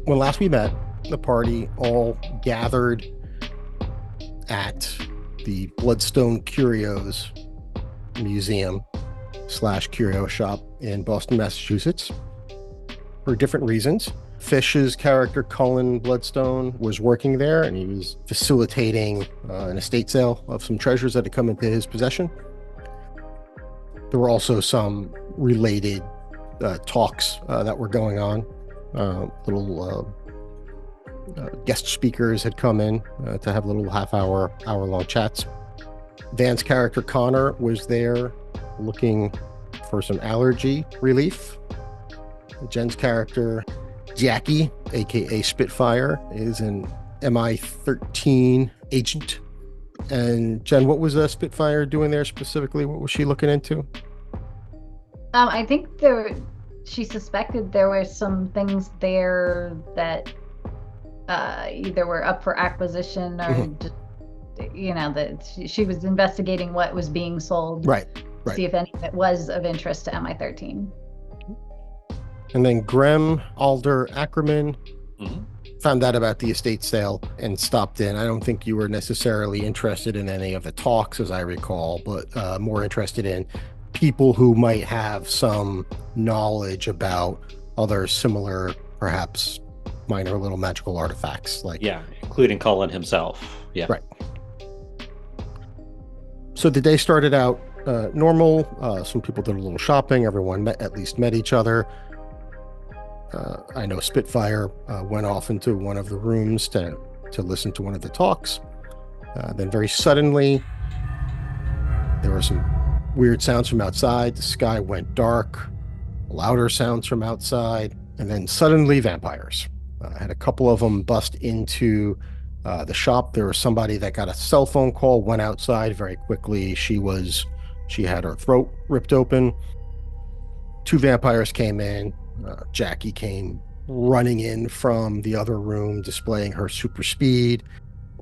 When last we met, the party all gathered at the Bloodstone Curios Museum / curio shop in Boston, Massachusetts, for different reasons. Fish's character, Cullen Bloodstone, was working there, and he was facilitating an estate sale of some treasures that had come into his possession. There were also some related talks that were going on. Little guest speakers had come in to have little hour-long chats. Vann's character, Conor, was there looking for some allergy relief. Jen's character, Jackie, aka Spitfire, is an MI13 agent. And Jen, what was Spitfire doing there specifically? What was she looking into? I think she suspected there were some things there that either were up for acquisition or just, that she was investigating what was being sold. Right. See if any of it was of interest to MI13. And then Alder Ackerman found out about the estate sale and stopped in. I don't think you were necessarily interested in any of the talks, as I recall, but more interested in people who might have some knowledge about other similar, perhaps minor little magical artifacts. Including Cullen himself. Yeah. Right. So the day started out normal. Some people did a little shopping. Everyone at least met each other. I know Spitfire went off into one of the rooms to listen to one of the talks. Then very suddenly, there were some weird sounds from outside. The sky went dark, louder sounds from outside, and then suddenly vampires. I had a couple of them bust into the shop. There was somebody that got a cell phone call, went outside very quickly. She had her throat ripped open. 2 vampires came in. Jackie came running in from the other room, displaying her super speed.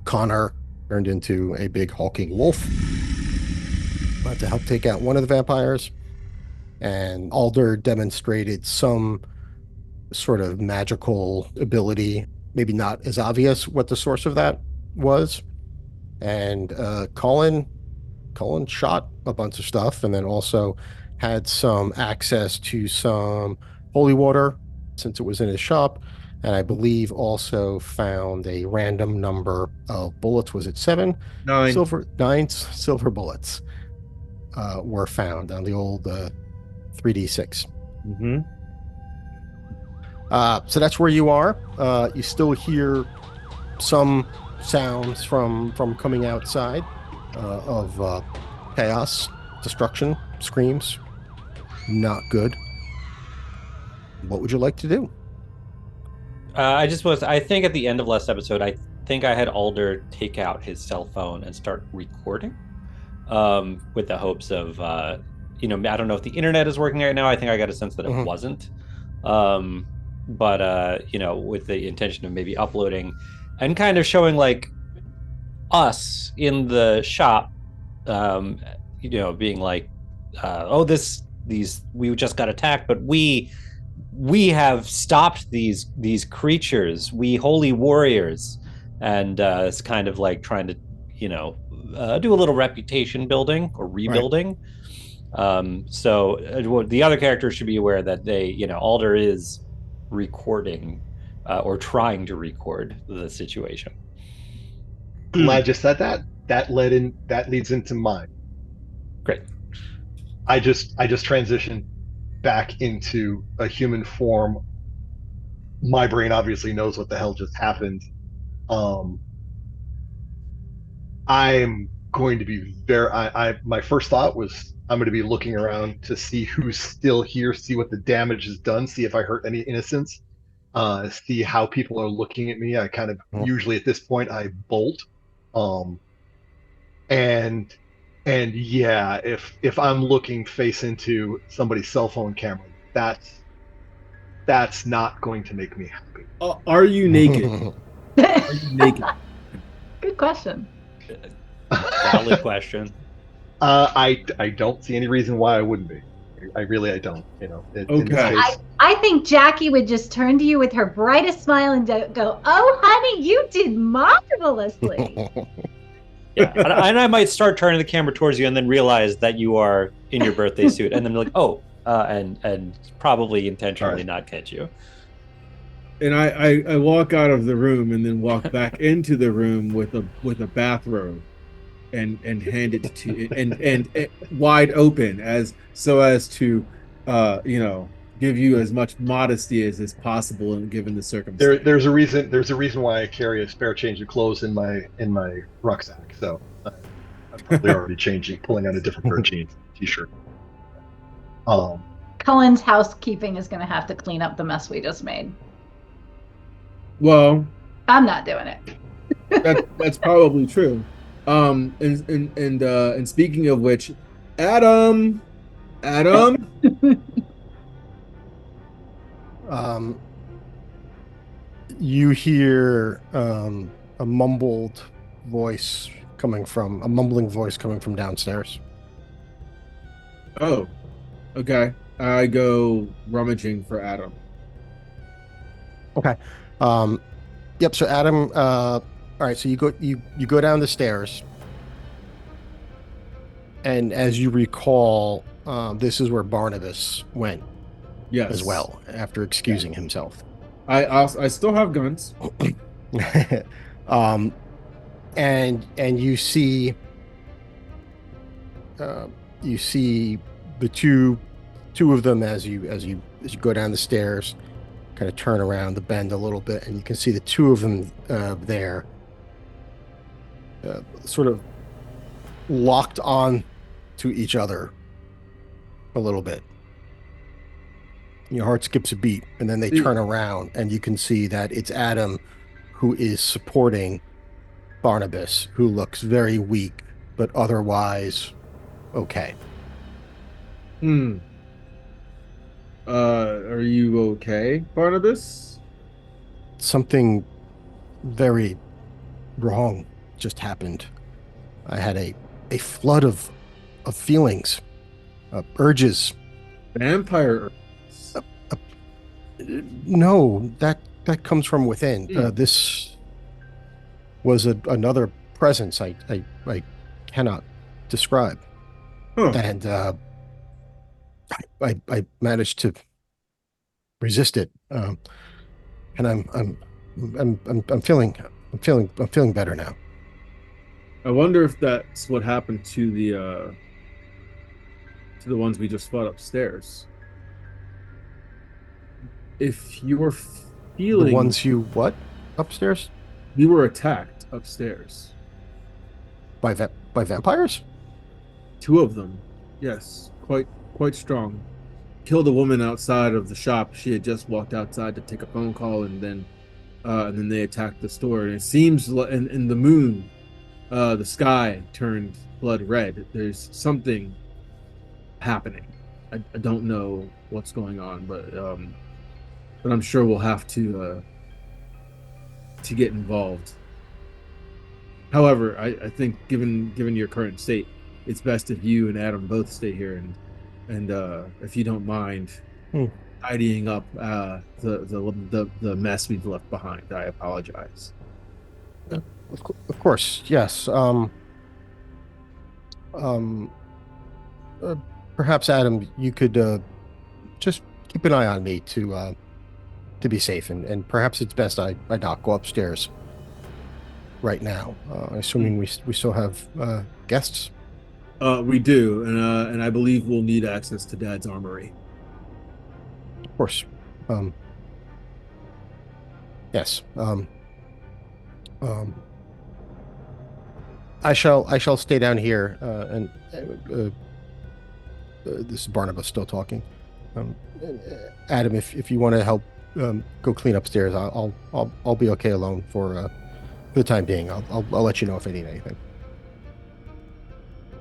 Conor turned into a big hulking wolf to help take out one of the vampires. And Alder demonstrated some sort of magical ability, maybe not as obvious what the source of that was. And Cullen shot a bunch of stuff, and then also had some access to some holy water since it was in his shop, and I believe also found a random number of bullets. Was it 7? 9. 9 silver bullets were found on the old 3d6. So that's where you are. You still hear some sounds from coming outside of chaos, destruction, screams. Not good. What would you like to do? I think at the end of last episode, I think I had Alder take out his cell phone and start recording with the hopes of, I don't know if the internet is working right now. I think I got a sense that it wasn't. But with the intention of maybe uploading and kind of showing like us in the shop, being like, we just got attacked, but we have stopped these creatures, we holy warriors. And it's kind of like trying to, do a little reputation building or rebuilding. Right. So the other characters should be aware that Alder is recording or trying to record the situation. Glad you said that. That leads into mine. Great. I just transitioned back into a human form. My brain obviously knows what the hell just happened. I'm going to be my first thought was I'm going to be looking around to see who's still here, see what the damage is done, see if I hurt any innocents, see how people are looking at me. I kind of Mhm. usually at this point I bolt, um, and yeah, if I'm looking face into somebody's cell phone camera, that's not going to make me happy. Are you naked? Are you naked? Good question. Valid question. I don't see any reason why I wouldn't be. I don't. In this Okay. case, I think Jackie would just turn to you with her brightest smile and go, "Oh, honey, you did marvelously." Yeah, and I might start turning the camera towards you, and then realize that you are in your birthday suit, and then be like, oh, and probably intentionally All right. not catch you. And I walk out of the room and then walk back into the room with a bathrobe and hand it to and wide open as to give you as much modesty as possible and given the circumstance. there's a reason why I carry a spare change of clothes in my rucksack. So I'm probably already changing, pulling out a different pair of jeans, t-shirt. Cullen's housekeeping is going to have to clean up the mess we just made. Well, I'm not doing it. that's probably true. And speaking of which, Adam, You hear a mumbling voice coming from downstairs. oh, okay. I go rummaging for Adam. Okay. Yep. So Adam. All right. So you go down the stairs, and as you recall, this is where Barnabas went Yes. as well after excusing himself. I still have guns. And you see the two of them as you go down the stairs, kind of turn around the bend a little bit, and you can see the two of them there, sort of locked on to each other a little bit. Your heart skips a beat, and then they turn around, and you can see that it's Adam who is supporting Barnabas, who looks very weak, but otherwise okay. Are you okay, Barnabas? Something very wrong just happened. I had a flood of feelings, urges. Vampire. No, that comes from within. This was another presence I cannot describe. Huh. And I managed to resist it, and I'm feeling better now. I wonder if that's what happened to the ones we just fought upstairs. If you were feeling The ones you what upstairs we were attacked upstairs. by vampires? Two of them, yes, quite strong. Killed a woman outside of the shop. She had just walked outside to take a phone call, and then they attacked the store. And it seems in the moon, the sky turned blood red. There's something happening. I don't know what's going on, but I'm sure we'll have to get involved. However, I think given your current state, it's best if you and Adam both stay here and if you don't mind tidying up the mess we've left behind. I apologize. Of course, yes. Perhaps Adam, you could just keep an eye on me to be safe, and perhaps it's best I not go upstairs right now. Assuming we still have guests. We do, and I believe we'll need access to Dad's armory. Of course. Yes. I shall stay down here and this is Barnabas still talking. Adam, if you want to help go clean upstairs, I'll be okay alone for the time being. I'll let you know if I need anything.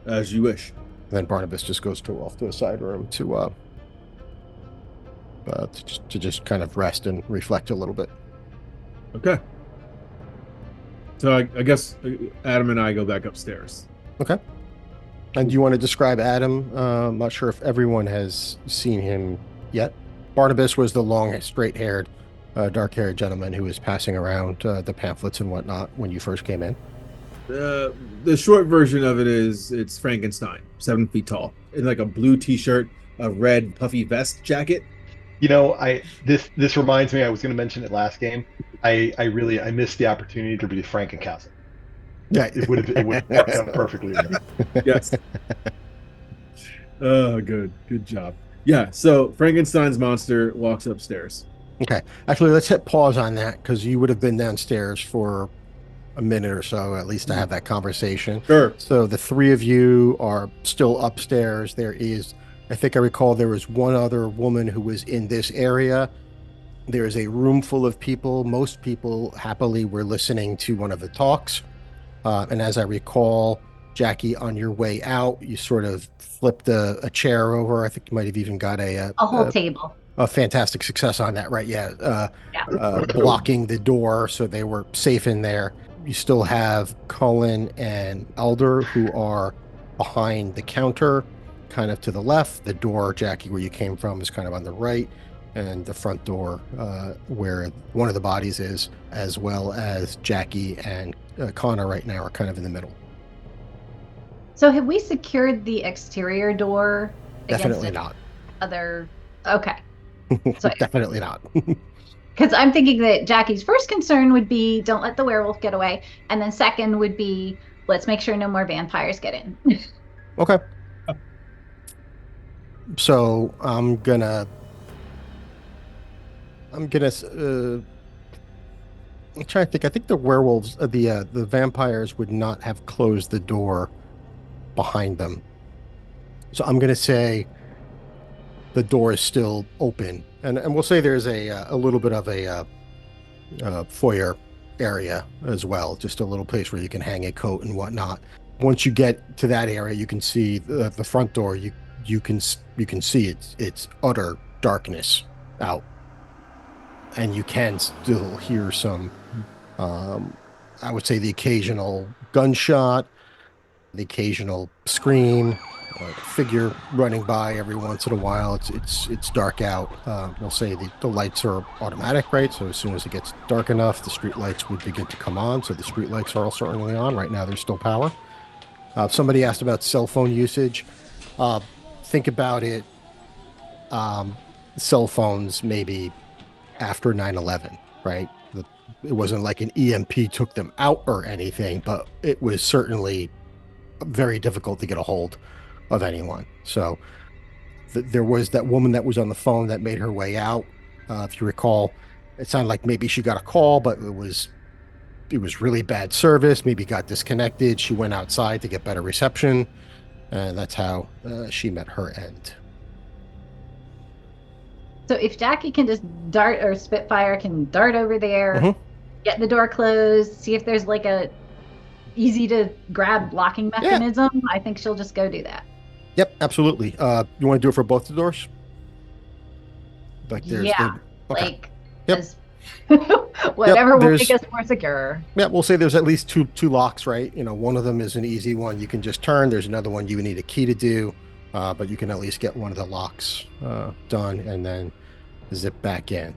As you wish. Then Barnabas just goes off to a side room to just kind of rest and reflect a little bit. Okay. So I guess Adam and I go back upstairs. Okay. And do you want to describe Adam? I'm not sure if everyone has seen him yet. Barnabas was the long, straight-haired, dark-haired gentleman who was passing around the pamphlets and whatnot when you first came in. The short version of it is it's Frankenstein, 7 feet tall, in like a blue T-shirt, a red puffy vest jacket. You know, this reminds me. I was going to mention it last game. I missed the opportunity to be Frankencastle. Yeah, It would have worked out perfectly. Yes. Oh, good job. Yeah. So Frankenstein's monster walks upstairs. Okay. Actually, let's hit pause on that because you would have been downstairs for a minute or so, at least to have that conversation. Sure. So the three of you are still upstairs. There is, I think I recall, there was one other woman who was in this area. There is a room full of people. Most people happily were listening to one of the talks. And as I recall, Jackie, on your way out, you sort of flipped a chair over. I think you might have even got a whole table. A fantastic success on that, right? Yeah. Yeah. Blocking the door so they were safe in there. You still have Cullen and Alder who are behind the counter, kind of to the left. The door, Jackie, where you came from, is kind of on the right. And the front door where one of the bodies is, as well as Jackie and Connor right now are kind of in the middle. So have we secured the exterior door? Definitely not. Okay. So Definitely not. Because I'm thinking that Jackie's first concern would be don't let the werewolf get away. And then second would be let's make sure no more vampires get in. Okay. So I'm gonna I'm trying to think. I think the werewolves, the vampires would not have closed the door behind them. So I'm gonna say the door is still open, and we'll say there's a little bit of a foyer area as well, just a little place where you can hang a coat and whatnot. Once you get to that area, you can see the front door. You can see it's utter darkness out. And you can still hear some, I would say, the occasional gunshot, the occasional scream, figure running by every once in a while. It's dark out. We'll say the lights are automatic, right? So as soon as it gets dark enough, the street lights would begin to come on. So the street lights are all certainly on. Right now, there's still power. Somebody asked about cell phone usage. Think about it. Cell phones maybe after 9/11, right? It wasn't like an EMP took them out or anything, but it was certainly very difficult to get a hold of anyone. So there was that woman that was on the phone that made her way out. If you recall, it sounded like maybe she got a call, but it was really bad service. Maybe got disconnected. She went outside to get better reception, and that's how she met her end. So if Jackie can just dart, or Spitfire can dart over there, get the door closed, see if there's like a easy to grab locking mechanism, I think she'll just go do that. Yep, absolutely. You want to do it for both the doors? Like there's like whatever will make us more secure. Yeah, we'll say there's at least two locks, right? You know, one of them is an easy one you can just turn. There's another one you need a key to do. But you can at least get one of the locks done and then zip back in.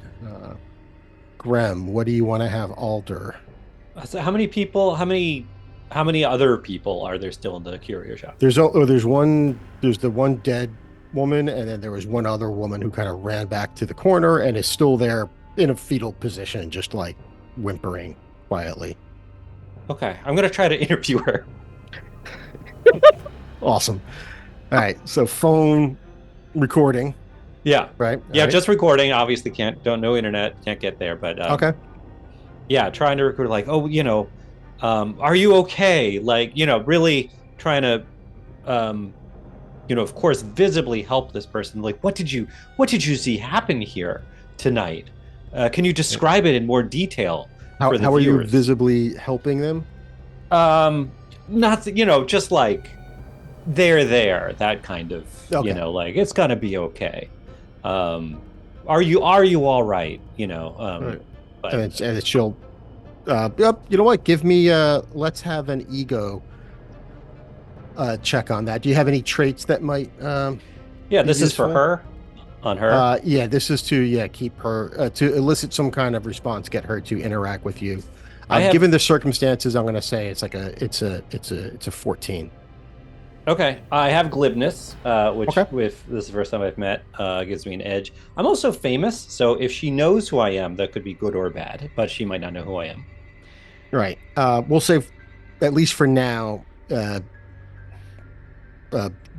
Grem, what do you want to have Alder? So how many people? How many other people are there still in the curio shop? There's the one dead woman, and then there was one other woman who kind of ran back to the corner and is still there in a fetal position, just like whimpering quietly. Okay, I'm gonna try to interview her. Awesome. All right, so phone recording. Yeah. Right. Yeah, right. just recording. Obviously, no internet, can't get there. But okay. Yeah, trying to record like, are you okay? Like, really trying to of course, visibly help this person. Like, what did you see happen here tonight? Can you describe it in more detail for the How are you viewers? visibly helping them? Not just like they're there, that kind of, Okay. like it's gonna be okay. Are you all right? Right. But And then she'll, yep, you know what? Give me, let's have an ego check on that. Do you have any traits that might yeah, be this is for useful? her, on her. Yeah, this is to keep her to elicit some kind of response, get her to interact with you. I have Given the circumstances, I'm going to say it's a 14. Okay, I have glibness, which Okay. with this is the first time I've met, gives me an edge. I'm also famous, so if she knows who I am, that could be good or bad, but she might not know who I am. Right. We'll say, at least for now, uh,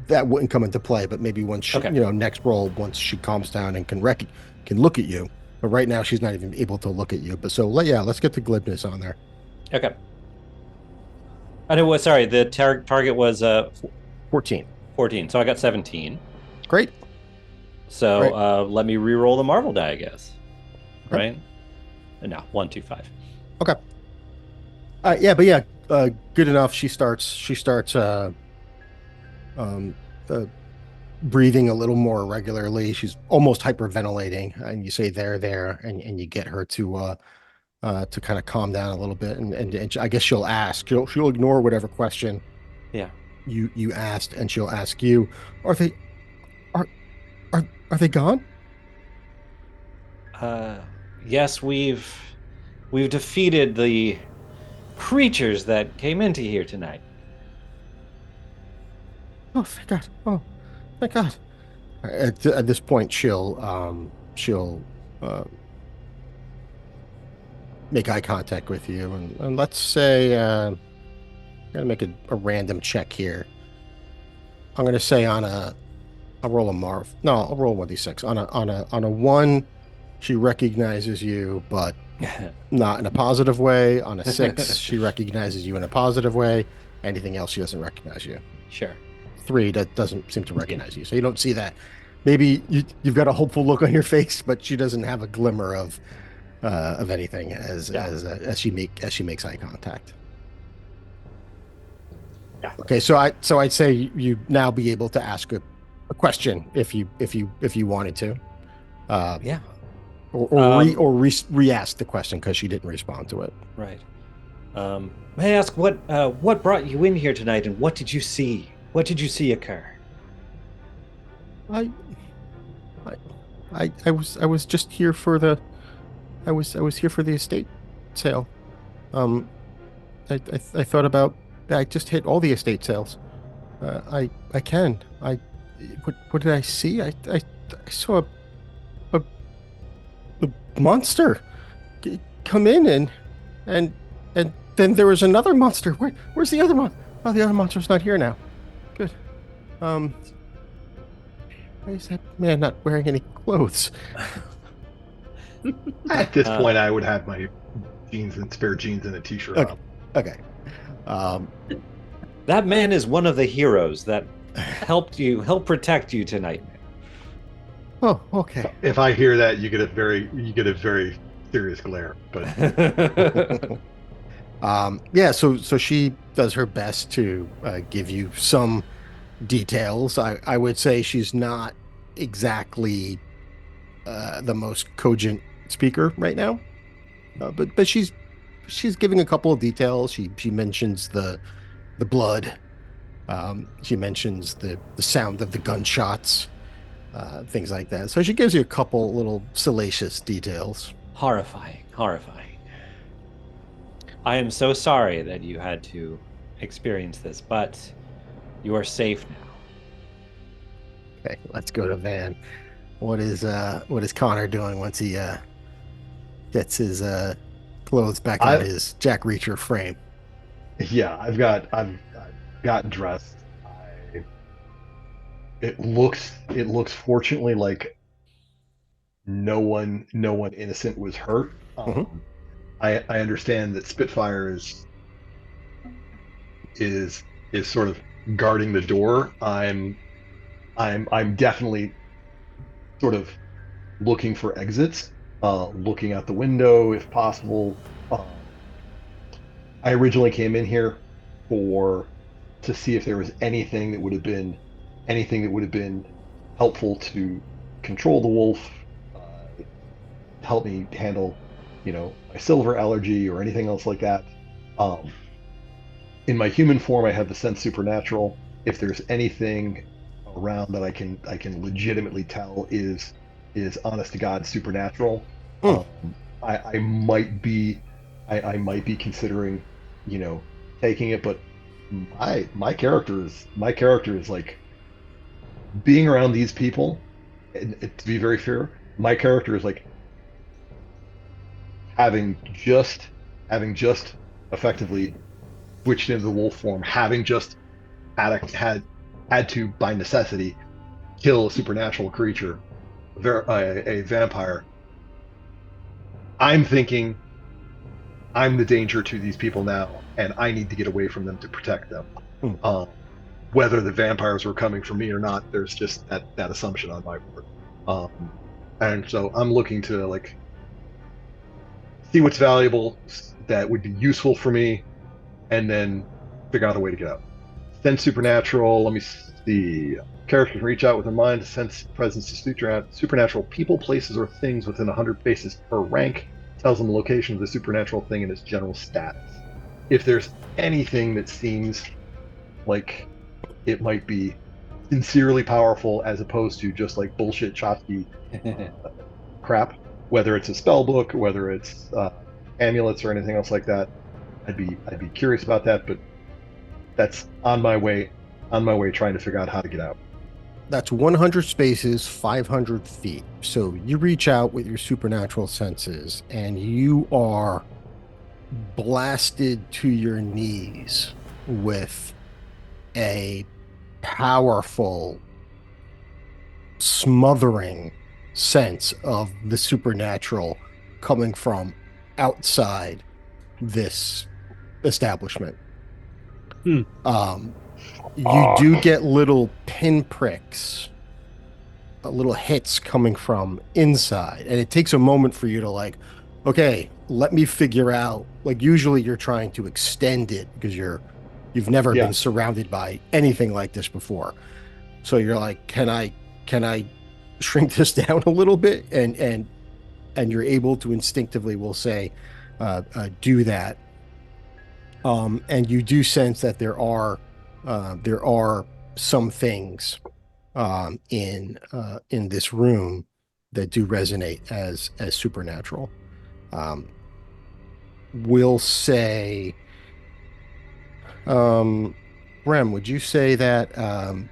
that wouldn't come into play. But maybe once she, Okay. next roll, once she calms down and can look at you. But right now, she's not even able to look at you. But so let's get the glibness on there. Okay. I know. Sorry, the target was 14. 14, so I got 17. Great. So Right. let me re-roll the Marvel die, I guess. Okay. Right? No, 1, 2, 5. Okay. Good enough. She starts um, uh, breathing a little more regularly. She's almost hyperventilating, and you say there, and you get her to kind of calm down a little bit, and I guess she'll ask. She'll ignore whatever question Yeah. you asked, and she'll ask you, are they are are they gone? Yes, we've defeated the creatures that came into here tonight. Oh, thank God. Oh, thank God. At this point, she'll make eye contact with you, and let's say, gotta make a random check here. I'm gonna say I'll roll a Marv. No, I'll roll 1d6. On a 1, she recognizes you, but not in a positive way. On a 6, she recognizes you in a positive way. Anything else, she doesn't recognize you. Sure. 3, that doesn't seem to recognize you, so you don't see that. Maybe you've got a hopeful look on your face, but she doesn't have a glimmer of anything as she makes eye contact. Yeah. Okay, so I'd say you now be able to ask a question if you wanted to. Yeah. Or re-ask the question because she didn't respond to it. Right. May I ask what brought you in here tonight, and what did you see? What did you see occur? I was just here for the I was here for the estate sale. I thought about I just hit all the estate sales. What did I see? I saw a monster come in and then there was another monster. Where's the other one? Oh, the other monster's not here now. Good. Why is that man not wearing any clothes? At this point, I would have my spare jeans and a t-shirt on. Okay. That man is one of the heroes that helped protect you tonight. Oh, okay. If I hear that, you get a very serious glare. But so she does her best to give you some details. I would say she's not exactly the most cogent speaker right now, but she's giving a couple of details. She mentions the blood. She mentions the sound of the gunshots, things like that. So she gives you a couple little salacious details. Horrifying. I am so sorry that you had to experience this, but you are safe now. Okay, let's go to Vann. What is Conor doing once he gets his clothes back on his Jack Reacher frame? Yeah, I've got dressed. It looks fortunately like no one innocent was hurt. I understand that Spitfire is sort of guarding the door. I'm I'm definitely sort of looking for exits, looking out the window if possible. I originally came in here for to see if there was anything that would have been helpful to control the wolf, help me handle, my silver allergy or anything else like that. Um, in my human form, I have the sense supernatural. If there's anything around that I can legitimately tell is honest to God supernatural, Mm. I might be I might be considering, taking it, but my character is like being around these people. And to be very fair, my character is like having just having just effectively switched into the wolf form, having just had to by necessity kill a supernatural creature, a vampire. I'm thinking I'm the danger to these people now, and I need to get away from them to protect them. Hmm. Whether the vampires were coming for me or not, there's just that assumption on my part. And so I'm looking to like see what's valuable that would be useful for me, and then figure out a way to get out. Sense supernatural. Let me see. Characters can reach out with their mind to sense presence to supernatural people, places, or things within 100 paces per rank. Tells them the location of the supernatural thing and its general status. If there's anything that seems like it might be sincerely powerful as opposed to just like bullshit Chotsky crap, whether it's a spell book, whether it's amulets or anything else like that, I'd be curious about that. But that's on my way trying to figure out how to get out. That's 100 spaces, 500 feet. So you reach out with your supernatural senses, and you are blasted to your knees with a powerful, smothering sense of the supernatural coming from outside this establishment. Hmm. You do get little pinpricks, little hits coming from inside, and it takes a moment for you to like, okay, let me figure out. Like usually you're trying to extend it because you've never Yeah. been surrounded by anything like this before. So you're like, can I shrink this down a little bit? And you're able to instinctively, we'll say, do that. And you do sense that there are some things in this room that do resonate as supernatural. We'll say, Rem, would you say that I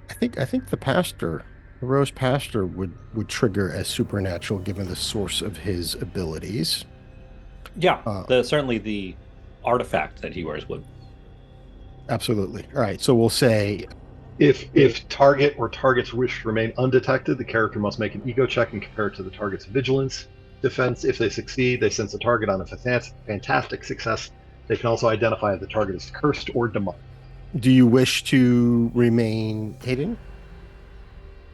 think the Rose Pastor would trigger as supernatural given the source of his abilities. Yeah, certainly the artifact that he wears would. Absolutely. All right. So we'll say If target or target's wish to remain undetected, the character must make an ego check and compare it to the target's vigilance defense. If they succeed, they sense a target on a fantastic success. They can also identify if the target is cursed or demonic. do you wish to remain hidden?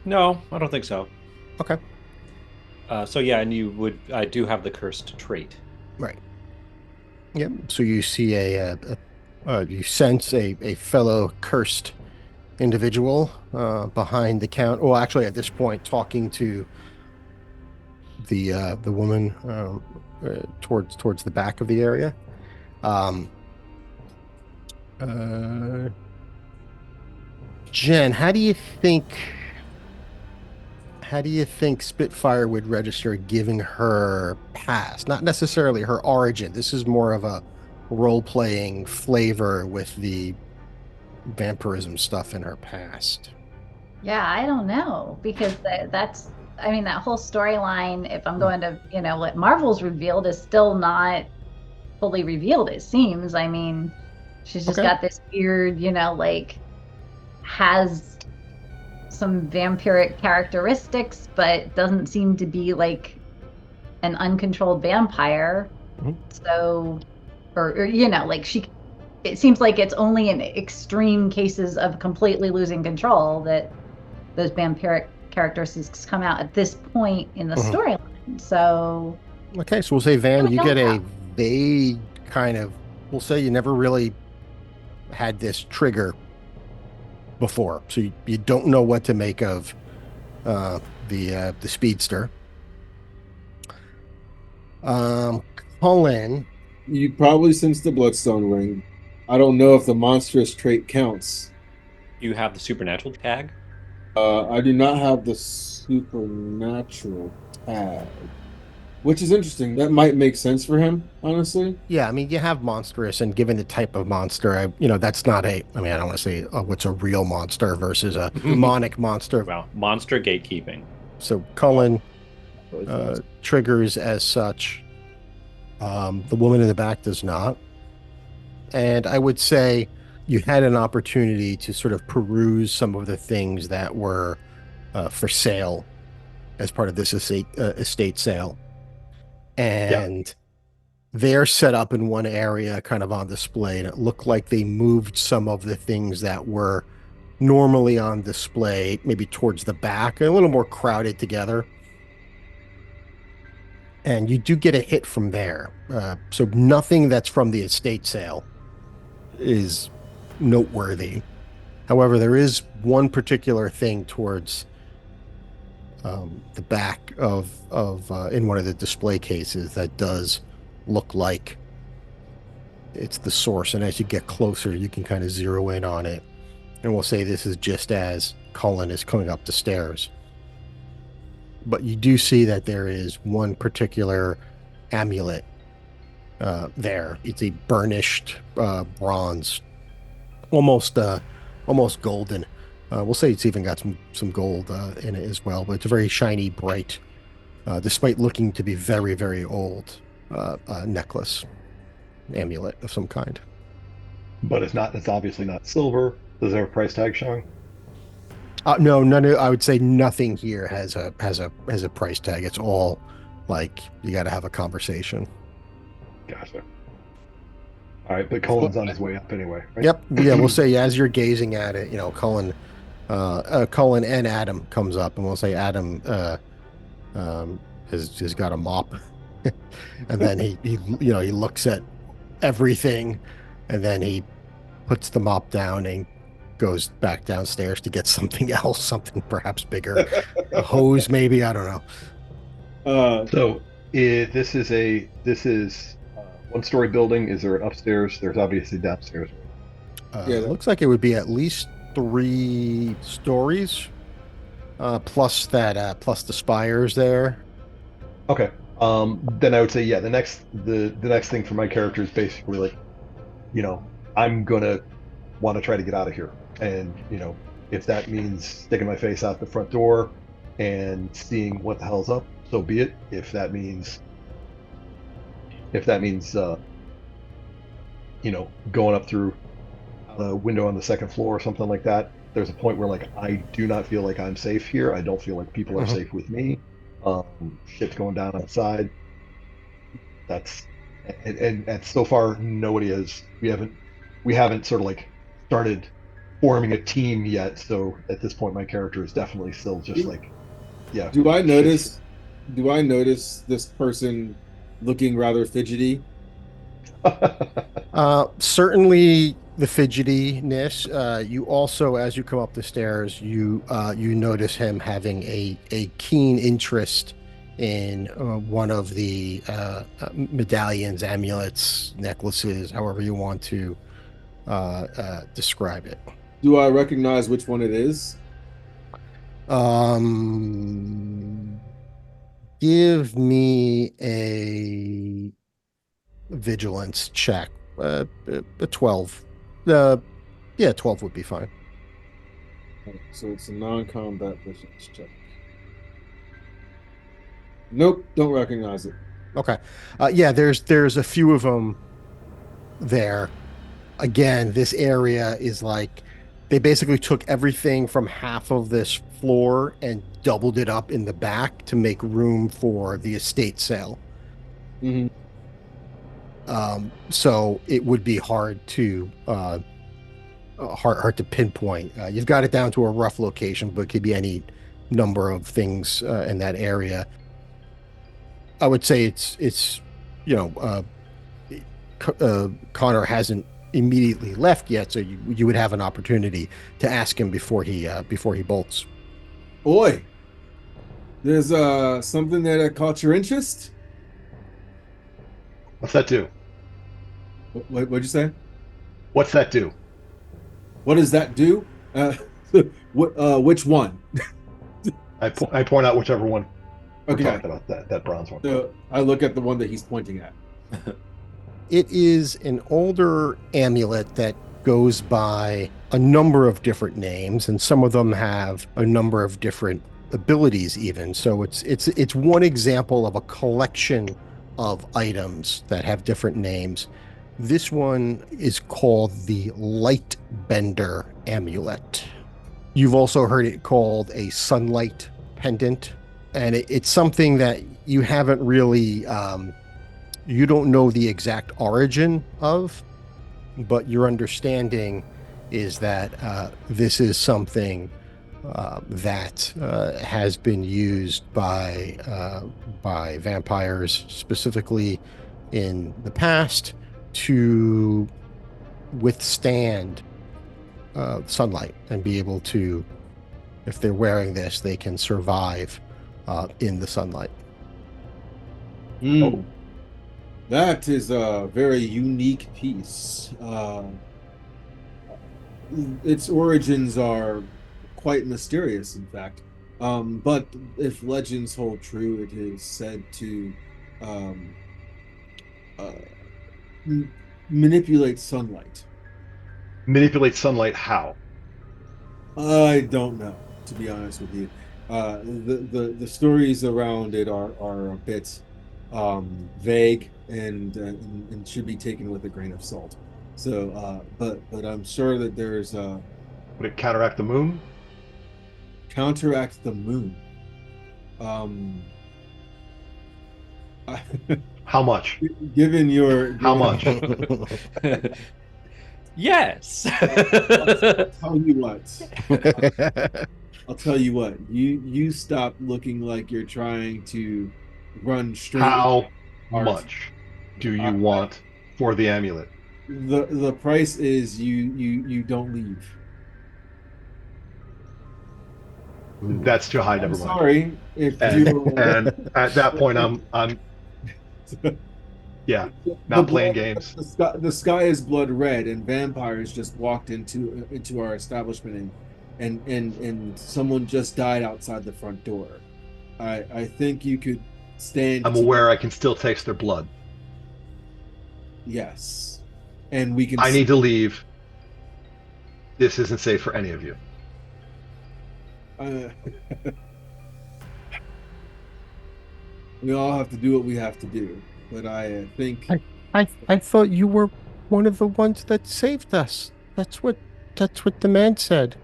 No, I don't think so. Okay. So yeah, and I do have the cursed trait. Right. Yep. So you see you sense a fellow cursed individual behind the counter. Well, actually, at this point, talking to the woman towards the back of the area. Jen, how do you think Spitfire would register giving her past? Not necessarily her origin. This is more of a role-playing flavor with the vampirism stuff in her past. Yeah, I don't know because that's I mean that whole storyline. If I'm going to what Marvel's revealed is still not fully revealed. It seems. I mean, she's just Okay. got this weird like has some vampiric characteristics, but doesn't seem to be like an uncontrolled vampire. Mhm. So, or like she it seems like it's only in extreme cases of completely losing control that those vampiric characteristics come out at this point in the storyline. So Okay, so we'll say, Van, we you don't get a know. vague kind of, we'll say you never really had this trigger before. So you don't know what to make of the speedster. Cullen, You probably sense the bloodstone ring. I don't know if the monstrous trait counts. You have the supernatural tag. I do not have the supernatural tag, which is interesting. That might make sense for him, honestly. yeah, I mean, you have monstrous, and given the type of monster, that's not a, I mean, I don't want to say what's a real monster versus a demonic monster. Well, monster gatekeeping. So Cullen triggers as such. The woman in the back does not. And I would say you had an opportunity to sort of peruse some of the things that were for sale as part of this estate sale. And they're set up in one area kind of on display. And it looked like they moved some of the things that were normally on display, maybe towards the back, a little more crowded together. And you do get a hit from there. So nothing that's from the estate sale is noteworthy. However, there is one particular thing towards the back of in one of the display cases that does look like it's the source. And as you get closer, you can kind of zero in on it. And we'll say this is just as Cullen is coming up the stairs. But you do see that there is one particular amulet there. It's a burnished bronze, almost golden. We'll say it's even got some gold in it as well, but it's a very shiny, bright, despite looking to be very, very old, necklace, amulet of some kind. But it's obviously not silver. Does there have a price tag showing? No, none of, I would say nothing here has a price tag. It's all like you got to have a conversation. Gotcha. All right, but Cullen's on his way up anyway, right? Yep. Yeah, we'll say as you're gazing at it, Cullen and Adam comes up, and we'll say Adam has got a mop, and then he looks at everything, and then he puts the mop down and goes back downstairs to get something else, something perhaps bigger, a hose maybe, I don't know. So this is one-story building. Is there an upstairs? There's obviously downstairs. It looks like it would be at least 3 stories, plus the spires there. Okay. Then I would say, the next thing for my character is basically like, I'm gonna want to try to get out of here, and if that means sticking my face out the front door and seeing what the hell's up, so be it. If that means going up through a window on the second floor or something like that. There's a point where like I do not feel like I'm safe here. I don't feel like people are safe with me. Shit's going down outside. That's and so far nobody has. We haven't sort of like started forming a team yet. So at this point, my character is definitely still just like, yeah. Do I notice this person looking rather fidgety? Certainly the fidgetiness. You also, as you come up the stairs, you notice him having a keen interest in one of the medallions, amulets, necklaces, however you want to describe it. Do I recognize which one it is? Give me a vigilance check. A 12. 12 would be fine. So it's a non-combat vigilance check. Nope, don't recognize it. Okay. There's a few of them there. Again, this area is like they basically took everything from half of this floor and doubled it up in the back to make room for the estate sale. Mm-hmm. So it would be hard to hard to pinpoint. You've got it down to a rough location, but it could be any number of things in that area. I would say it's you know Connor hasn't immediately left yet, so you would have an opportunity to ask him before he bolts. Oi, there's something that caught your interest. What's that do? What'd you say? What's that do? What does that do? Which one? I point out whichever one we're Okay. talking about, that bronze one. So I look at the one that he's pointing at. It is an older amulet that goes by a number of different names, and some of them have a number of different abilities even. So it's one example of a collection of items that have different names. This one is called the Light Bender Amulet. You've also heard it called a Sunlight Pendant, and it's something that you haven't really you don't know the exact origin of, but your understanding is that this is something that has been used by vampires specifically in the past to withstand sunlight and be able to, if they're wearing this, they can survive in the sunlight. Oh. That is a very unique piece. Its origins are quite mysterious, in fact. But if legends hold true, it is said to manipulate sunlight. Manipulate sunlight how? I don't know, to be honest with you. The stories around it are a bit vague and should be taken with a grain of salt. So, but I'm sure that there's Would it counteract the moon? counteract the moon. How much? Given your How much? Yes. Tell you what. I'll tell you what. You stop looking like you're trying to run straight. How Art. much do you want for the amulet? The price is you don't leave. That's too high. I'm Never mind. sorry if And, you and at that point, I'm yeah, not playing games. The sky is blood red, and vampires just walked into our establishment, and someone just died outside the front door. I think you could stand. I'm aware I can still taste their blood. Yes, and we can. I need to leave. This isn't safe for any of you. We all have to do what we have to do, but I think I thought you were one of the ones that saved us. That's what the man said.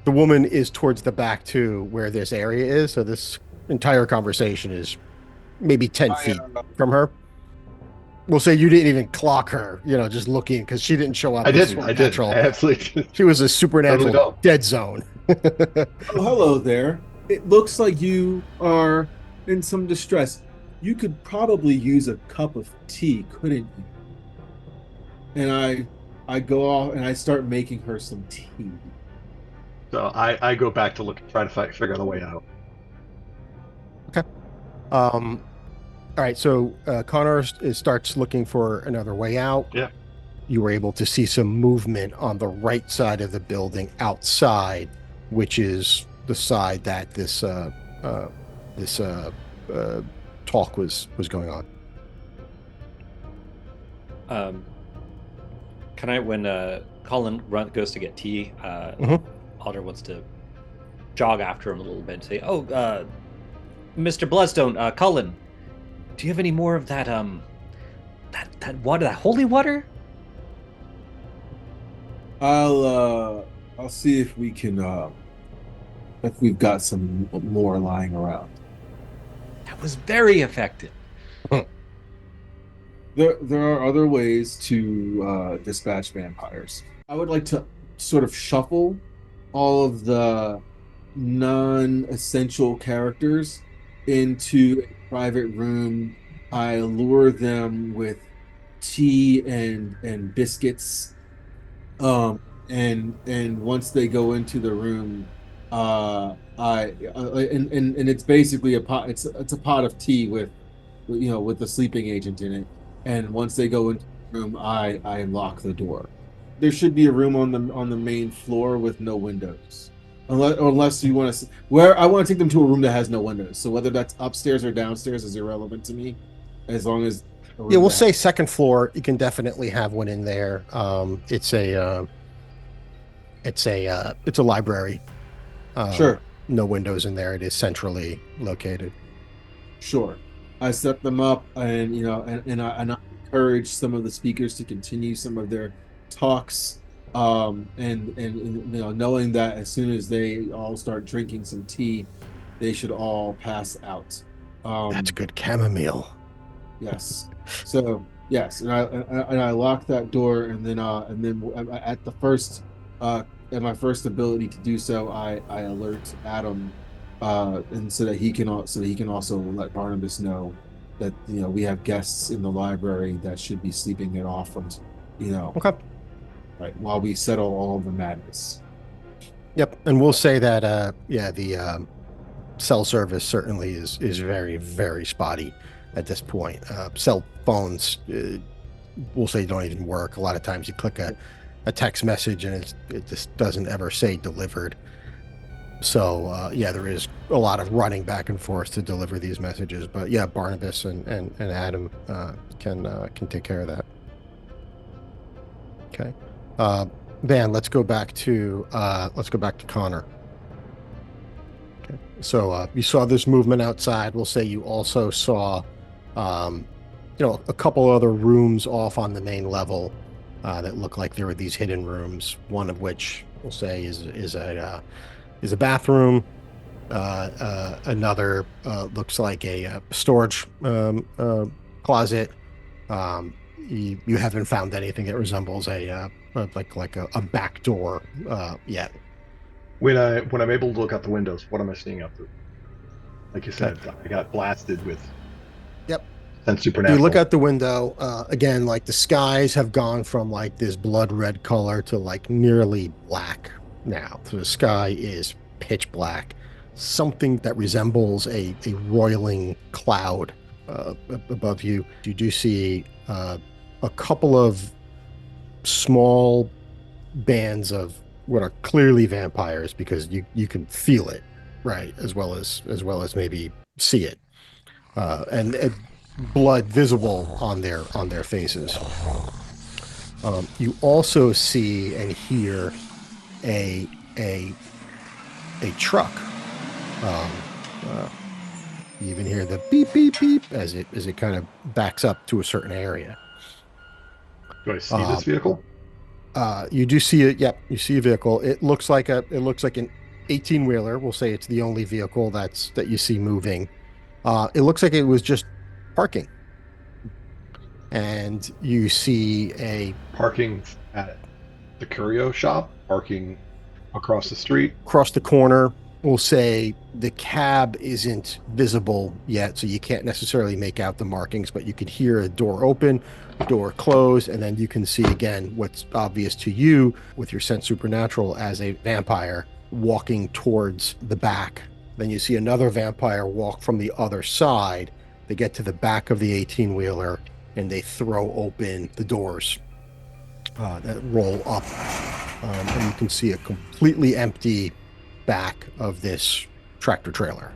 The woman is towards the back too, where this area is. So this entire conversation is maybe 10 feet from her. We'll say you didn't even clock her, just looking, because she didn't show up. I did. I absolutely did. She was a supernatural Totally dead zone. Oh, hello there. It looks like you are in some distress. You could probably use a cup of tea, couldn't you? And I go off and I start making her some tea. So I go back to try to figure out a way out. Okay. All right. So Connor starts looking for another way out. Yeah. You were able to see some movement on the right side of the building outside, which is the side that this talk was going on. Can I, when Colin goes to get tea, Alder wants to jog after him a little bit and say, "Oh, Mr. Bloodstone, Colin, do you have any more of that that water, that holy water?" I'll see if we can if we've got some more lying around. That was very effective. There are other ways to dispatch vampires. I would like to sort of shuffle all of the non-essential characters into a private room. I lure them with tea and biscuits. And once they go into the room, and it's basically a pot. It's a pot of tea with the sleeping agent in it. And once they go into the room, I lock the door. There should be a room on the main floor with no windows, unless you want to. Where I want to take them to a room that has no windows. So whether that's upstairs or downstairs is irrelevant to me, as long as. Yeah, we'll say second floor. You can definitely have one in there. It's a library. Sure. No windows in there. It is centrally located. Sure. I set them up, and I encourage some of the speakers to continue some of their talks, and knowing that as soon as they all start drinking some tea, they should all pass out. That's good chamomile. Yes. So yes, and I lock that door, and then at the first at my first ability to do so, I alert Adam, and so that he can also let Barnabas know that we have guests in the library that should be sleeping it off from Okay. right while we settle all the madness. Yep, and we'll say that the cell service certainly is very, very spotty at this point. Cell phones, we'll say, don't even work. A lot of times you click a text message and it just doesn't ever say delivered. So there is a lot of running back and forth to deliver these messages. But yeah, Barnabas and Adam can take care of that. Okay, Vann, let's go back to Connor. Okay, so you saw this movement outside. We'll say you also saw a couple other rooms off on the main level that look like there were these hidden rooms. One of which we'll say is a bathroom. Another looks like a storage closet. You haven't found anything that resembles a back door yet. When I'm able to look out the windows, what am I seeing out through? Like you said, I got blasted with. Yep. And supernatural. You look out the window, again, like the skies have gone from like this blood red color to like nearly black now. So the sky is pitch black. Something that resembles a roiling cloud above you. You do see a couple of small bands of what are clearly vampires, because you can feel it, right, as well as maybe see it, and blood visible on their faces. You also see and hear a truck. You even hear the beep beep beep as it kind of backs up to a certain area. Do I see this vehicle? You do see it. Yep, you see a vehicle. It looks like an 18-wheeler. We'll say it's the only vehicle that you see moving. It looks like it was just parking. And you see a parking at the curio shop, parking across the street, across the corner. We'll say the cab isn't visible yet, so you can't necessarily make out the markings, but you could hear a door open, door close, and then you can see again what's obvious to you with your sense supernatural as a vampire walking towards the back. Then you see another vampire walk from the other side. They get to the back of the 18-wheeler and they throw open the doors that roll up, and you can see a completely empty back of this tractor trailer.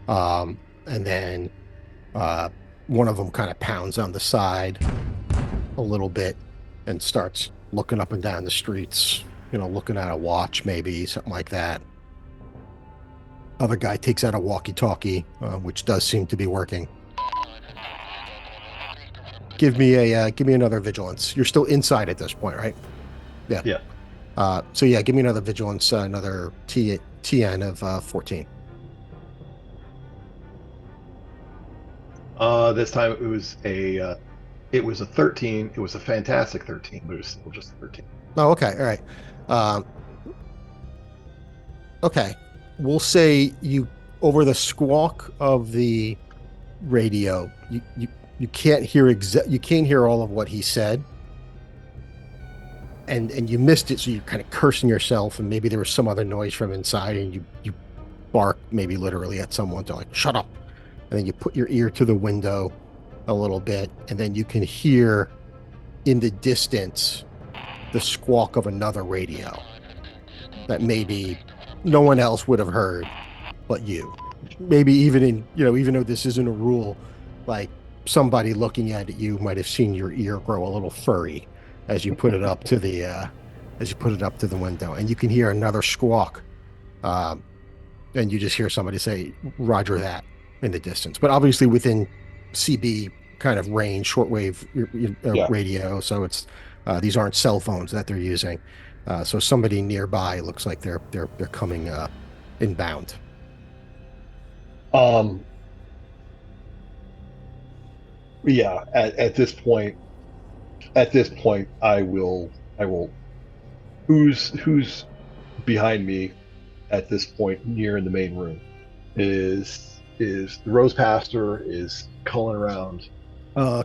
And then one of them kind of pounds on the side a little bit and starts looking up and down the streets, looking at a watch, maybe something like that. Other guy takes out a walkie-talkie, which does seem to be working. Give me another vigilance. You're still inside at this point, right? Yeah. Yeah. So yeah, give me another vigilance, another TN of 14. This time it was a It was a 13. It was a fantastic 13, but it was still just 13. Oh, okay. All right. Um, okay. We'll say you over the squawk of the radio. You can't hear you can't hear all of what he said, and you missed it, so you're kind of cursing yourself, and maybe there was some other noise from inside, and you bark maybe literally at someone to like shut up, and then you put your ear to the window a little bit, and then you can hear in the distance the squawk of another radio that maybe no one else would have heard but you. Maybe even even though this isn't a rule, like somebody looking at you might have seen your ear grow a little furry as you put it up to the window, and you can hear another squawk, and you just hear somebody say "Roger that" in the distance, but obviously within CB kind of range, shortwave radio. So it's these aren't cell phones that they're using. So somebody nearby looks like they're coming inbound. Yeah. At this point, I will. Who's behind me at this point near in the main room? Is the Rose Pastor? Is Cullen around?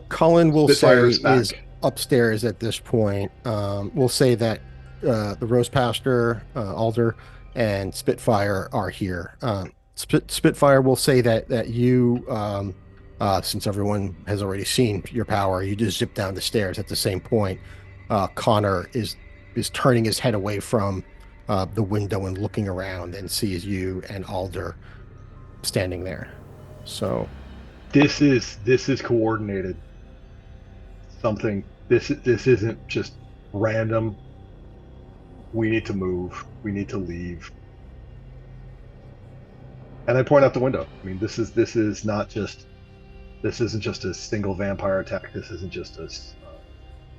Cullen will say Spitfire's back. is upstairs at this point. We'll say that the Rose Pastor, Alder, and Spitfire are here. Spitfire will say that you, since everyone has already seen your power, you just zip down the stairs at the same point. Conor is turning his head away from the window and looking around and sees you and Alder standing there. So this is coordinated. Something. This isn't just random. We need to move. We need to leave. And I point out the window. I mean, this isn't just a single vampire attack. This isn't just a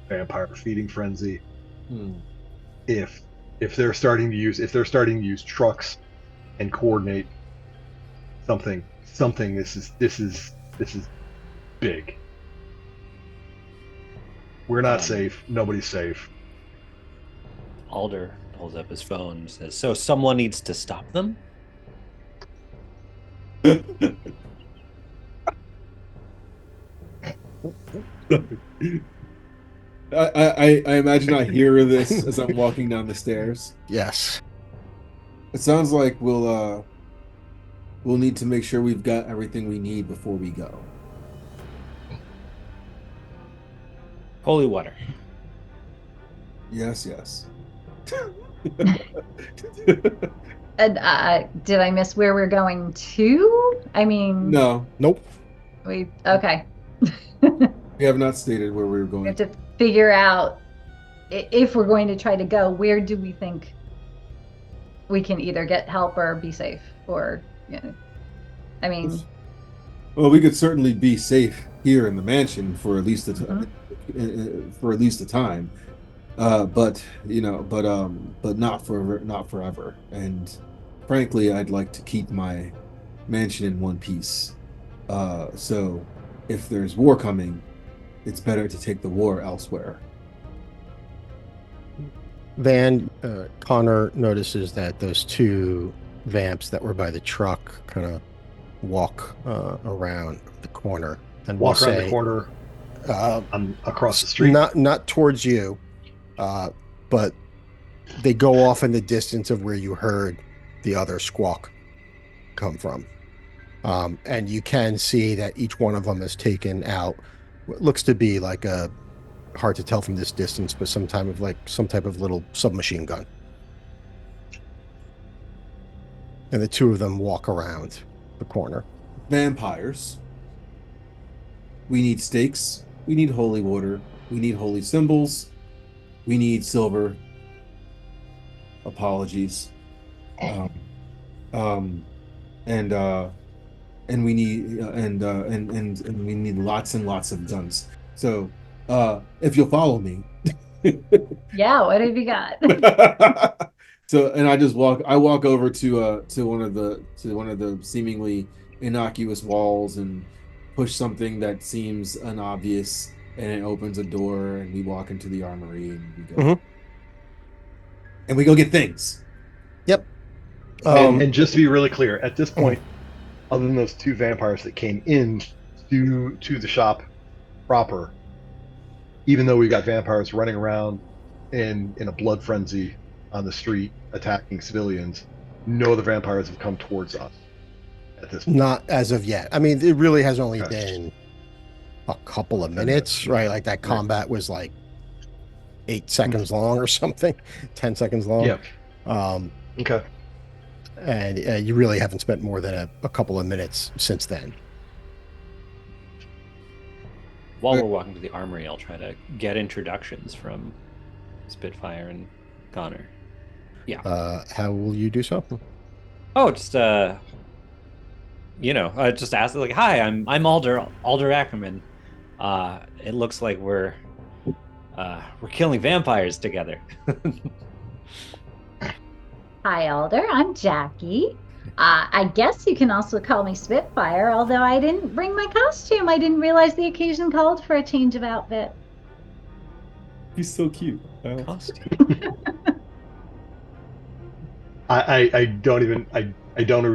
vampire feeding frenzy. If they're starting to use trucks and coordinate something, this is big. We're not safe. Nobody's safe. Alder pulls up his phone and says, "So someone needs to stop them?" I imagine I hear this as I'm walking down the stairs. yes. It sounds like we'll need to make sure we've got everything we need before we go. Holy water. Yes. And did I miss where we're going to? I mean, No, Nope. Okay. we have not stated where we were We going. have to figure out if we're going to try to go, where do we think we can either get help or be safe, or I mean, Well, we could certainly be safe here in the mansion for at least a time, but not forever. And frankly, I'd like to keep my mansion in one piece. So if there's war coming, it's better to take the war elsewhere. Vann, Conor notices that those two vamps that were by the truck kind of walk around the corner and Walk we'll around say, the corner. I'm across the street. not towards you, but they go off in the distance of where you heard the other squawk come from. And you can see that each one of them has taken out what looks to be like a, hard to tell from this distance, but some type of little submachine gun. And the two of them walk around the corner. Vampires. We need stakes. We need holy water. We need holy symbols. We need silver. Apologies. And we need and we need lots and lots of guns. So if you'll follow me. yeah, what have you got? So, and I walk over to one of the seemingly innocuous walls and push something that seems unobvious and it opens a door, and we walk into the armory, and we go, Mhm. and we go get things. Yep. And just to be really clear, at this point, other than those 2 vampires that came in to the shop proper, even though we've got vampires running around in a blood frenzy on the street attacking civilians, no other vampires have come towards us at this point. Not as of yet. I mean, it really has only Okay. been a couple of 10 minutes, right? Like that combat was like 8 seconds long or something, 10 seconds long. Yeah. Um, Okay. and you really haven't spent more than a couple of minutes since then. While we're walking to the armory, I'll try to get introductions from Spitfire and Connor. Yeah. How will you do so? Oh, just just ask like, "Hi, I'm Alder Ackerman. It looks like we're killing vampires together." Hi, Alder. I'm Jackie. I guess you can also call me Spitfire, although I didn't bring my costume. I didn't realize the occasion called for a change of outfit. He's so cute. Costume. I don't even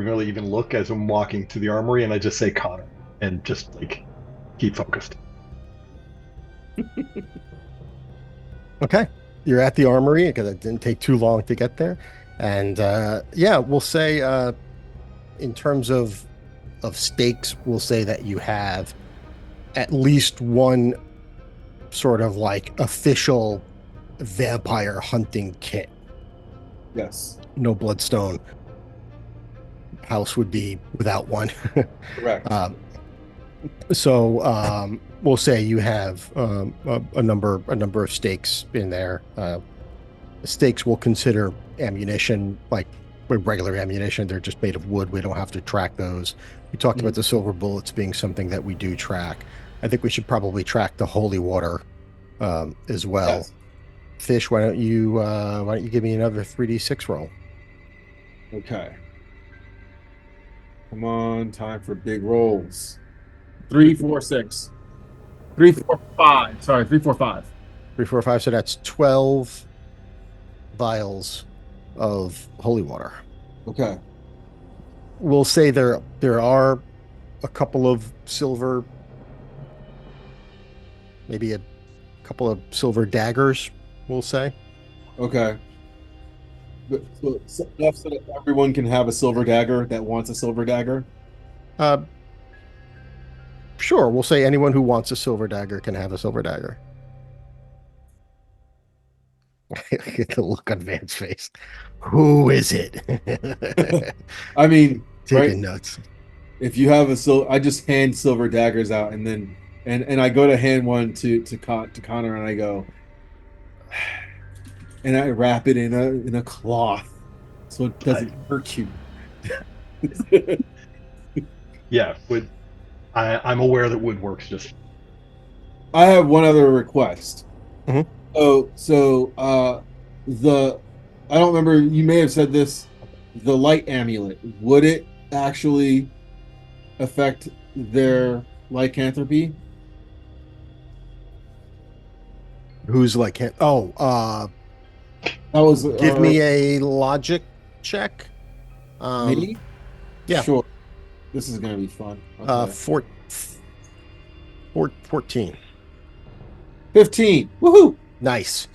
really even look as I'm walking to the armory, and I just say Connor and just like keep focused. Okay. You're at the armory because it didn't take too long to get there. And we'll say in terms of stakes, we'll say that you have at least one sort of like official vampire hunting kit. Yes. No bloodstone. House would be without one. Correct. So we'll say you have a number of stakes in there. Stakes we'll consider ammunition, like regular ammunition. They're just made of wood. We don't have to track those. We talked about the silver bullets being something that we do track. I think we should probably track the holy water as well. Yes. Fish, why don't you give me another 3d6 roll? Okay. Come on, time for big rolls. 3, 4, 6. 3, 4, 5. Sorry, 3, 4, 5. 3, 4, 5. So that's 12 vials of holy water. Okay. We'll say there are a couple of silver, maybe a couple of silver daggers, we'll say. Okay. But, so enough so that everyone can have a silver dagger that wants a silver dagger. Sure, we'll say anyone who wants a silver dagger can have a silver dagger. Get the look on Van's face. Who is it? I mean, Taking notes. If you have a silver, I just hand silver daggers out, and then and I go to hand one to Connor, and I go, and I wrap it in a cloth so it doesn't hurt you. Yeah, I'm aware that wood works just. I have one other request. Mm-hmm. So I don't remember, you may have said this, the light amulet, would it actually affect their lycanthropy? Who's like, That was give me a logic check. me? Yeah. Sure. This is gonna be fun. Okay. 14. 15. Woohoo! Nice.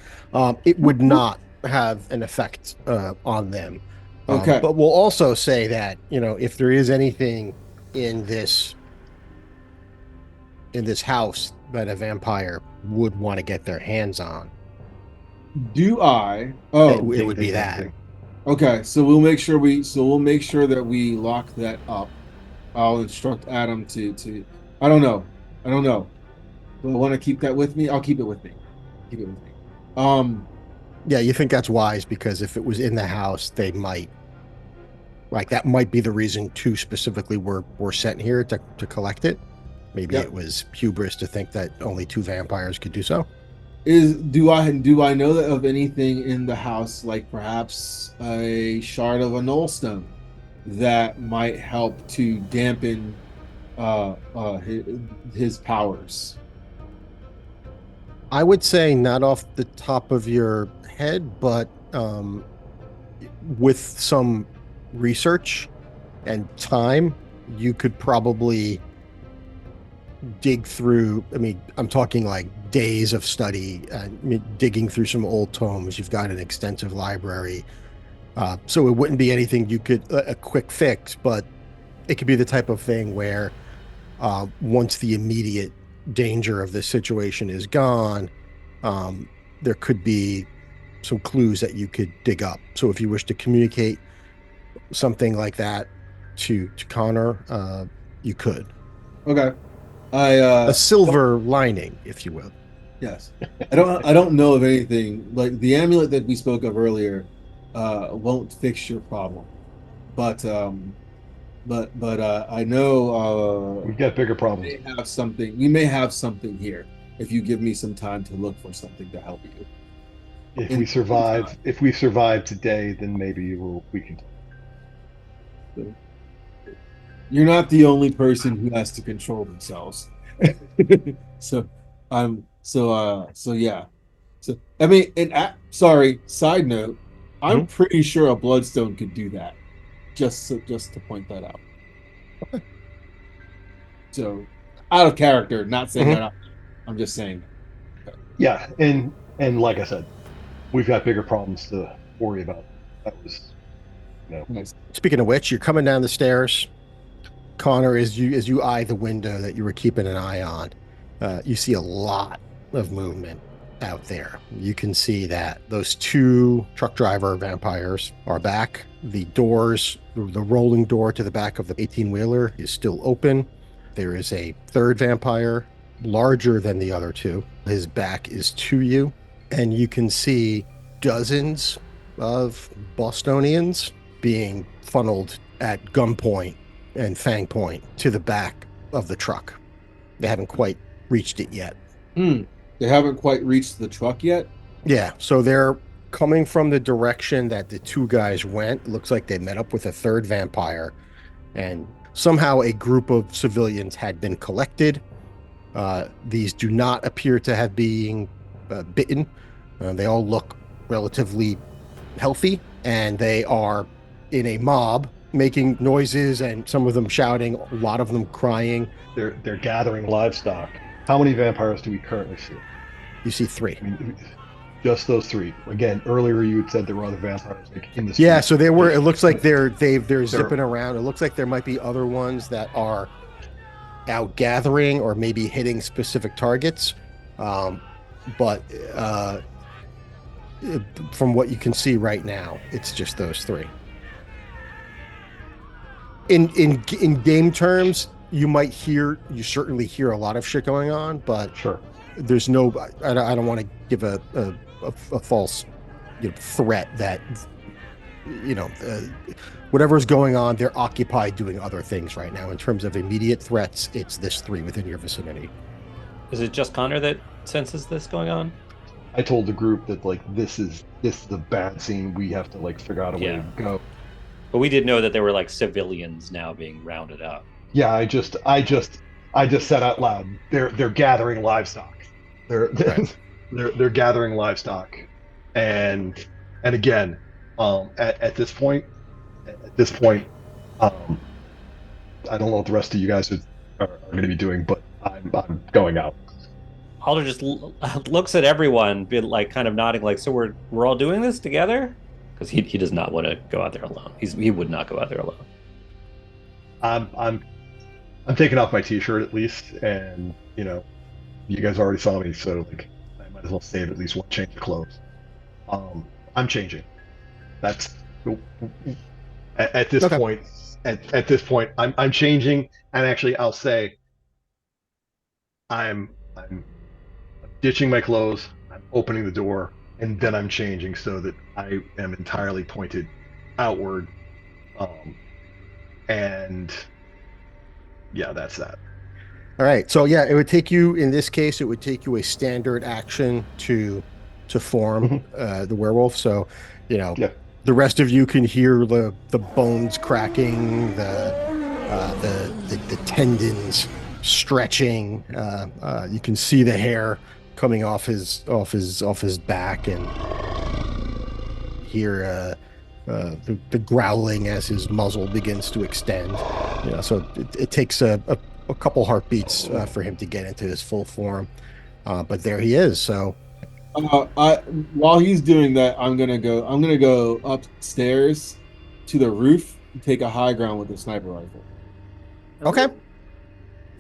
It would not have an effect on them. Okay. But we'll also say that, if there is anything in this house that a vampire would want to get their hands on, Do I? it would be that. Okay, so we'll make sure that we lock that up. I'll instruct Adam to I don't know. Do I want to keep that with me? I'll keep it with me. Yeah, you think that's wise because if it was in the house, they might, like, that might be the reason two specifically were sent here to collect it. Maybe Yep. It was hubris to think that only two vampires could do so. Do I know that of anything in the house, like perhaps a shard of a null stone that might help to dampen his powers? I would say not off the top of your head, but with some research and time, you could probably dig through. I mean, I'm talking like days of study, digging through some old tomes. You've got an extensive library. So it wouldn't be anything you could, a quick fix, but it could be the type of thing where once the immediate danger of this situation is gone, there could be some clues that you could dig up. So if you wish to communicate something like that to Conor, you could. Okay. A silver lining, if you will. Yes. I don't know of anything like the amulet that we spoke of earlier won't fix your problem. But I know We've got bigger problems. we may have something here if you give me some time to look for something to help you. If we survive today, then maybe we can. You're not the only person who has to control themselves. So yeah. So I mean, sorry, side note, I'm pretty sure a bloodstone could do that. Just to point that out. So out of character, not saying that I'm just saying. Yeah, and like I said, we've got bigger problems to worry about. That was, Nice. Speaking of which, you're coming down the stairs. Conor, as you eye the window that you were keeping an eye on, you see a lot of movement out there. You can see that those two truck driver vampires are back. The doors, the rolling door to the back of the 18-wheeler is still open. There is a third vampire, larger than the other two. His back is to you, and you can see dozens of Bostonians being funneled at gunpoint and fang point to the back of the truck. They haven't quite reached it yet. They haven't quite reached the truck yet? Yeah, so they're coming from the direction that the two guys went. It looks like they met up with a third vampire, and somehow a group of civilians had been collected. These do not appear to have been bitten. They all look relatively healthy, and they are in a mob making noises, and some of them shouting, a lot of them crying. they're gathering livestock. How many vampires do we currently see? You see three. I mean, just those three. Again, earlier you had said there were other vampires like in the Yeah, street. so they were. It looks like they're zipping around. It looks like there might be other ones that are out gathering or maybe hitting specific targets. But from what you can see right now, it's just those three. In game terms, you certainly hear a lot of shit going on, but Sure. there's no. I don't want to give a false threat that whatever's going on, they're occupied doing other things right now. In terms of immediate threats, it's this three within your vicinity. Is it just Conor that senses this going on? I told the group that this is a bad scene. We have to figure out a way to go. But we did know that there were civilians now being rounded up. Yeah, I just said out loud, they're gathering livestock. They're gathering livestock, and again, at this point, I don't know what the rest of you guys are going to be doing, but I'm going out. Alder just looks at everyone, kind of nodding, so we're all doing this together, because he does not want to go out there alone. He would not go out there alone. I'm taking off my t-shirt at least, and you guys already saw me, so I might as well save at least one change of clothes. I'm changing. That's at this point. At this point, I'm changing, and actually, I'll say I'm ditching my clothes. I'm opening the door, and then I'm changing so that I am entirely pointed outward. And yeah, that's that. All right. So yeah, it would take you, in this case, it would take you a standard action to form the werewolf. So, the rest of you can hear the bones cracking, the tendons stretching. You can see the hair coming off his back, and hear the growling as his muzzle begins to extend. So it takes a couple heartbeats for him to get into his full form, but there he is. So while he's doing that, I'm gonna go upstairs to the roof and take a high ground with the sniper rifle. okay.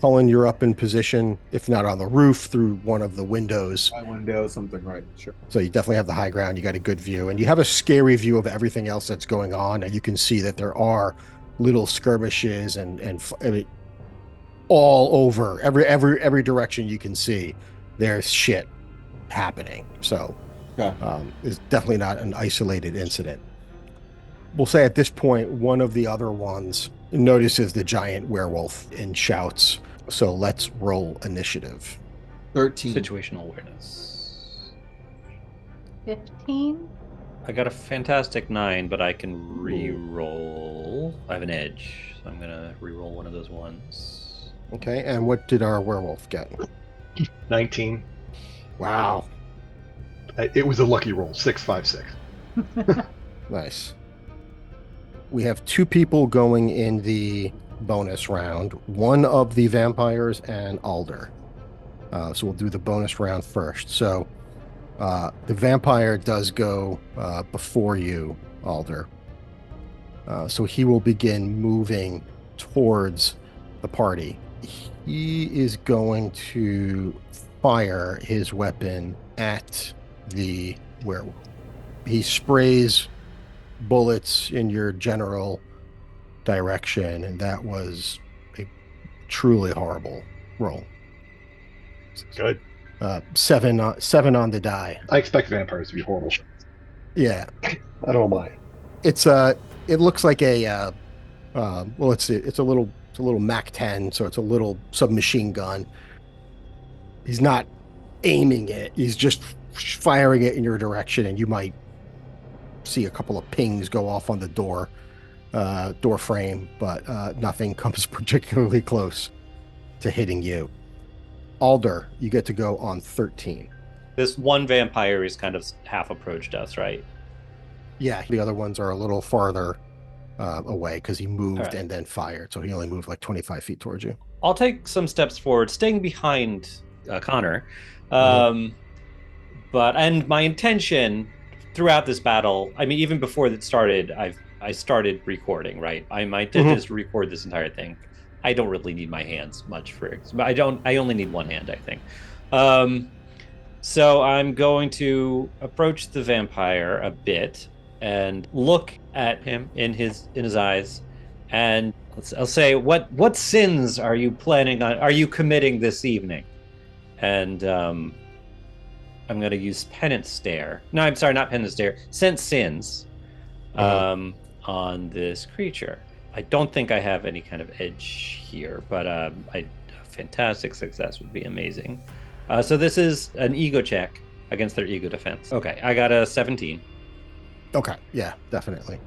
Cullen, you're up in position, if not on the roof, through one of the windows. High window, something, right? Sure. So you definitely have the high ground. You got a good view, and you have a scary view of everything else that's going on. And you can see that there are little skirmishes and I mean, all over every direction you can see. There's shit happening. So it's definitely not an isolated incident. We'll say at this point, one of the other ones notices the giant werewolf and shouts. So let's roll initiative. 13. Situational awareness. 15. I got a fantastic 9, but I can re-roll. I have an edge, so I'm gonna re-roll one of those ones. Okay, and what did our werewolf get? 19. Wow, It was a lucky roll. 656. nice. We have 2 people going in the bonus round. One of the vampires and Alder. So we'll do the bonus round first. So the vampire does go before you, Alder. So he will begin moving towards the party. He is going to fire his weapon at the werewolf. He sprays bullets in your general direction, and that was a truly horrible roll. Good. 7 on the die. I expect vampires to be horrible. Yeah, I don't mind. it's it looks like a well, it's a little Mac 10, so it's a little submachine gun. He's not aiming it; he's just firing it in your direction, and you might see a couple of pings go off on the door frame, but nothing comes particularly close to hitting you. Alder, you get to go on 13. This one vampire is kind of half approached us, right? Yeah, the other ones are a little farther away because he moved right. and then fired, so he only moved like 25 feet towards you. I'll take some steps forward, staying behind Connor. But my intention throughout this battle, I mean, even before it started, I started recording, right? My intention is to record this entire thing. I don't really need my hands much for it. But I only need one hand, I think. So I'm going to approach the vampire a bit and look at him in his eyes, and I'll say, what sins are you committing this evening? And I'm going to use penance stare. No, I'm sorry, not penance stare. Sense sins on this creature. I don't think I have any kind of edge here, but a fantastic success would be amazing. So this is an ego check against their ego defense. Okay, I got a 17. Okay, yeah, definitely.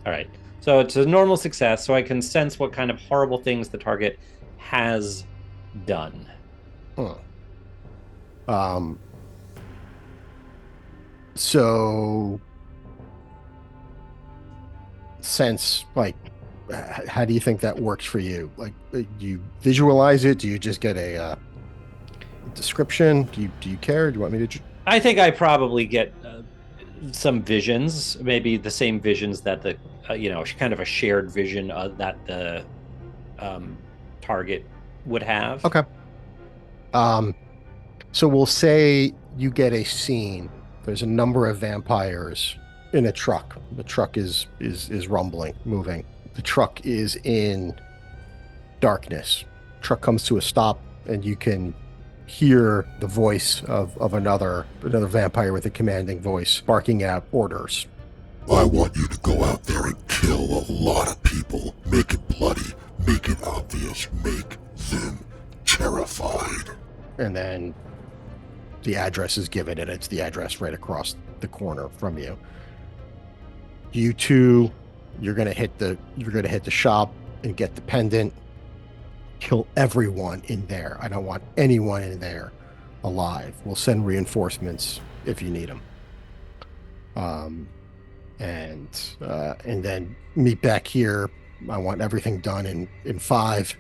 All right, so it's a normal success, so I can sense what kind of horrible things the target has done. So sense, like, how do you think that works for you? Like, do you visualize it? Do you just get a description? Do you care? Do you want me to? I think I probably get some visions, maybe the same visions that the kind of a shared vision that the target would have. Okay. So we'll say you get a scene. There's a number of vampires in a truck. The truck is rumbling, moving. The truck is in darkness. Truck comes to a stop, and you can hear the voice of another vampire with a commanding voice barking out orders. I want you to go out there and kill a lot of people. Make it bloody. Make it obvious. Make them terrified. And then the address is given, and it's the address right across the corner from you. You two, you're gonna hit the shop and get the pendant. Kill everyone in there. I don't want anyone in there alive. We'll send reinforcements if you need them. And then meet back here. I want everything done in 5.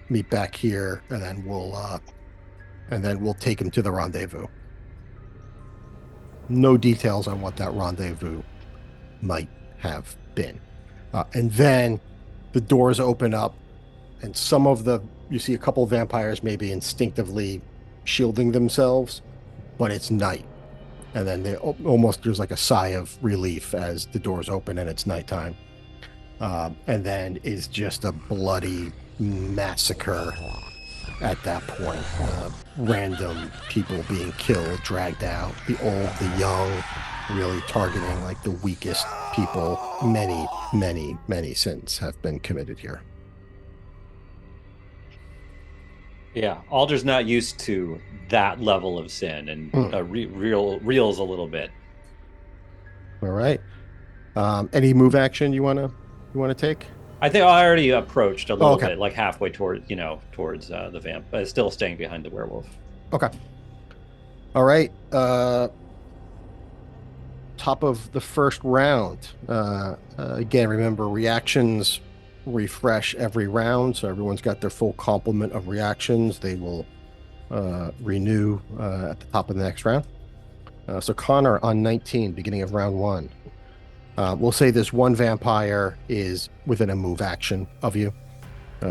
Meet back here, and then we'll take him to the rendezvous. No details on what that rendezvous might have been. And then the doors open up, and you see a couple of vampires maybe instinctively shielding themselves, but it's night. And then there's like a sigh of relief as the doors open and it's nighttime. And then is just a bloody massacre at that point. Random people being killed, dragged out, the old, the young, really targeting like the weakest people. Many, many, many sins have been committed here. Yeah, Alder's not used to that level of sin, and reels a little bit. All right. Any move action you wanna take? I think I already approached a little okay. bit, like halfway towards the vamp, but still staying behind the werewolf. Okay. All right. Top of the first round. Again, remember reactions refresh every round, so everyone's got their full complement of reactions. They will renew at the top of the next round. So Conor on 19, beginning of round 1. We'll say this one vampire is within a move action of you,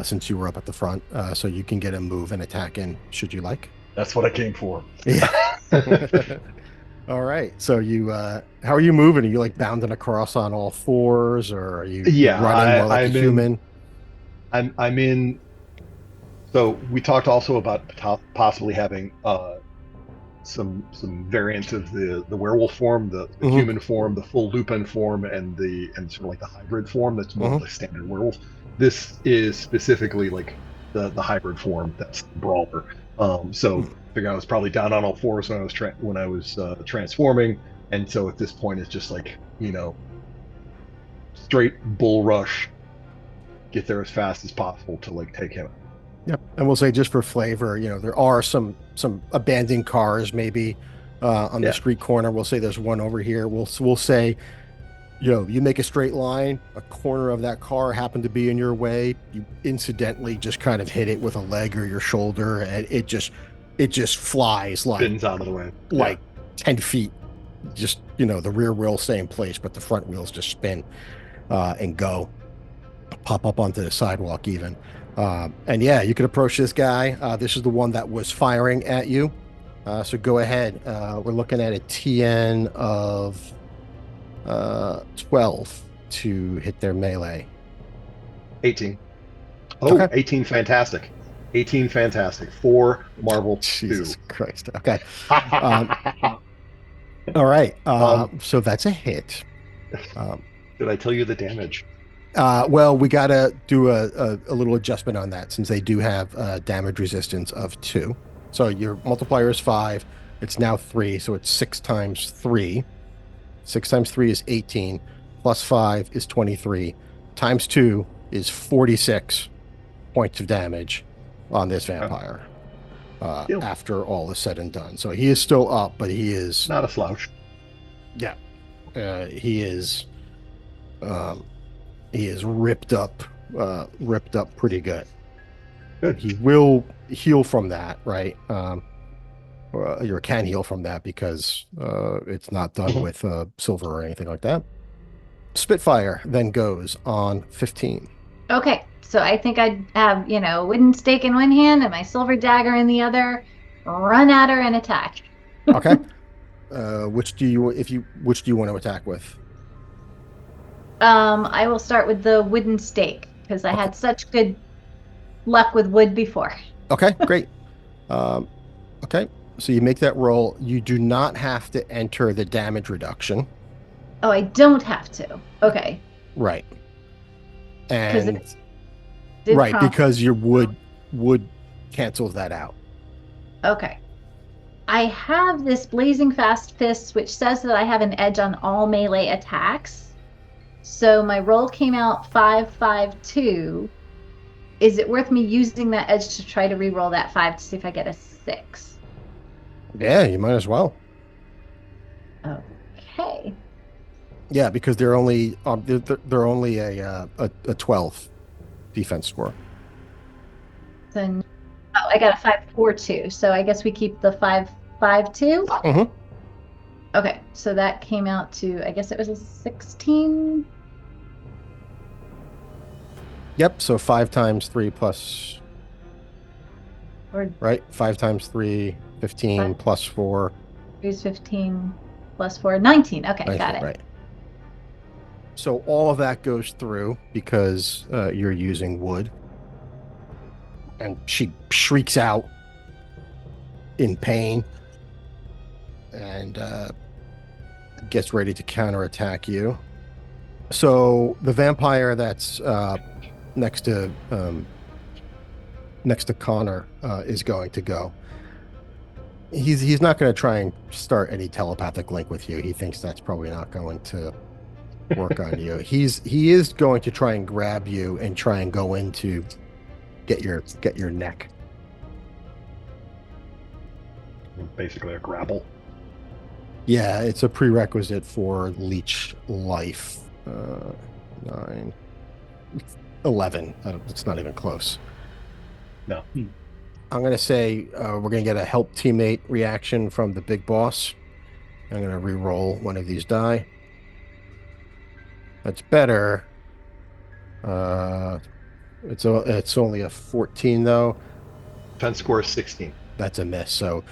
since you were up at the front, so you can get a move and attack in should you like. That's what I came for. Yeah. All right. So you, how are you moving? Are you like bounding across on all fours, or are you running like a human? I'm in. So we talked also about possibly having some variants of the werewolf form, the human form, the full Lupin form, and sort of like the hybrid form that's more like standard werewolf. This is specifically like the hybrid form that's brawler. So I figure I was probably down on all fours when I was transforming, and so at this point it's just like, straight bull rush, get there as fast as possible to like take him out. Yep. And we'll say, just for flavor, there are some abandoned cars maybe on the street corner. We'll say there's one over here. We'll say, you make a straight line, a corner of that car happened to be in your way, you incidentally just kind of hit it with a leg or your shoulder, and it just flies like spins out of the way, like 10 feet. Just, the rear wheels stay in place, but the front wheels just spin and pop up onto the sidewalk even. And you could approach this guy. This is the one that was firing at you. So go ahead. We're looking at a TN of 12 to hit their melee. 18. Oh, okay. 18, fantastic. 18, fantastic. 4 Marvel. Jesus 2. Christ. Okay. All right. So that's a hit. Did I tell you the damage? Well, we got to do a little adjustment on that, since they do have damage resistance of 2. So your multiplier is 5. It's now 3, so it's 6 times 3. 6 times 3 is 18, plus 5 is 23, times 2 is 46 points of damage on this vampire after all is said and done. So he is still up, but he is... not a slouch. Yeah. He is ripped up pretty good. Good. He will heal from that, right? You can heal from that because it's not done with silver or anything like that. Spitfire then goes on 15. Okay, so I think I'd have, a wooden stake in one hand and my silver dagger in the other, run at her and attack. Okay. Which do you want to attack with? I will start with the wooden stake because I had such good luck with wood before. Okay, great. Okay, so you make that roll. You do not have to enter the damage reduction. Oh, I don't have to. Okay. Right. And right, because your wood cancels that out. Okay. I have this blazing fast fist, which says that I have an edge on all melee attacks. So my roll came out 5-5-2. Is it worth me using that edge to try to re-roll that 5 to see if I get a 6? Yeah, you might as well. Okay. Yeah, because they're only a 12 defense score. Then I got a 542. So I guess we keep the 552. Mm-hmm. Okay, so that came out to, I guess it was a 16. Yep. So 5 times 3 plus, Or right? 5 times 3, 15 5 plus 4, is 15 plus 4, 19. Okay, 19, got it. right? So all of that goes through because you're using wood, and she shrieks out in pain and gets ready to counterattack you. So the vampire that's next to Connor is going to go. He's not going to try and start any telepathic link with you. He thinks that's probably not going to work on you. He is going to try and grab you and try and go into get your neck. Basically a grapple. Yeah, it's a prerequisite for leech life. 9, 11. It's not even close. No. I'm going to say we're going to get a help teammate reaction from the big boss. I'm going to re-roll one of these die. That's better. It's only a 14 though. Defense score is 16. That's a miss. So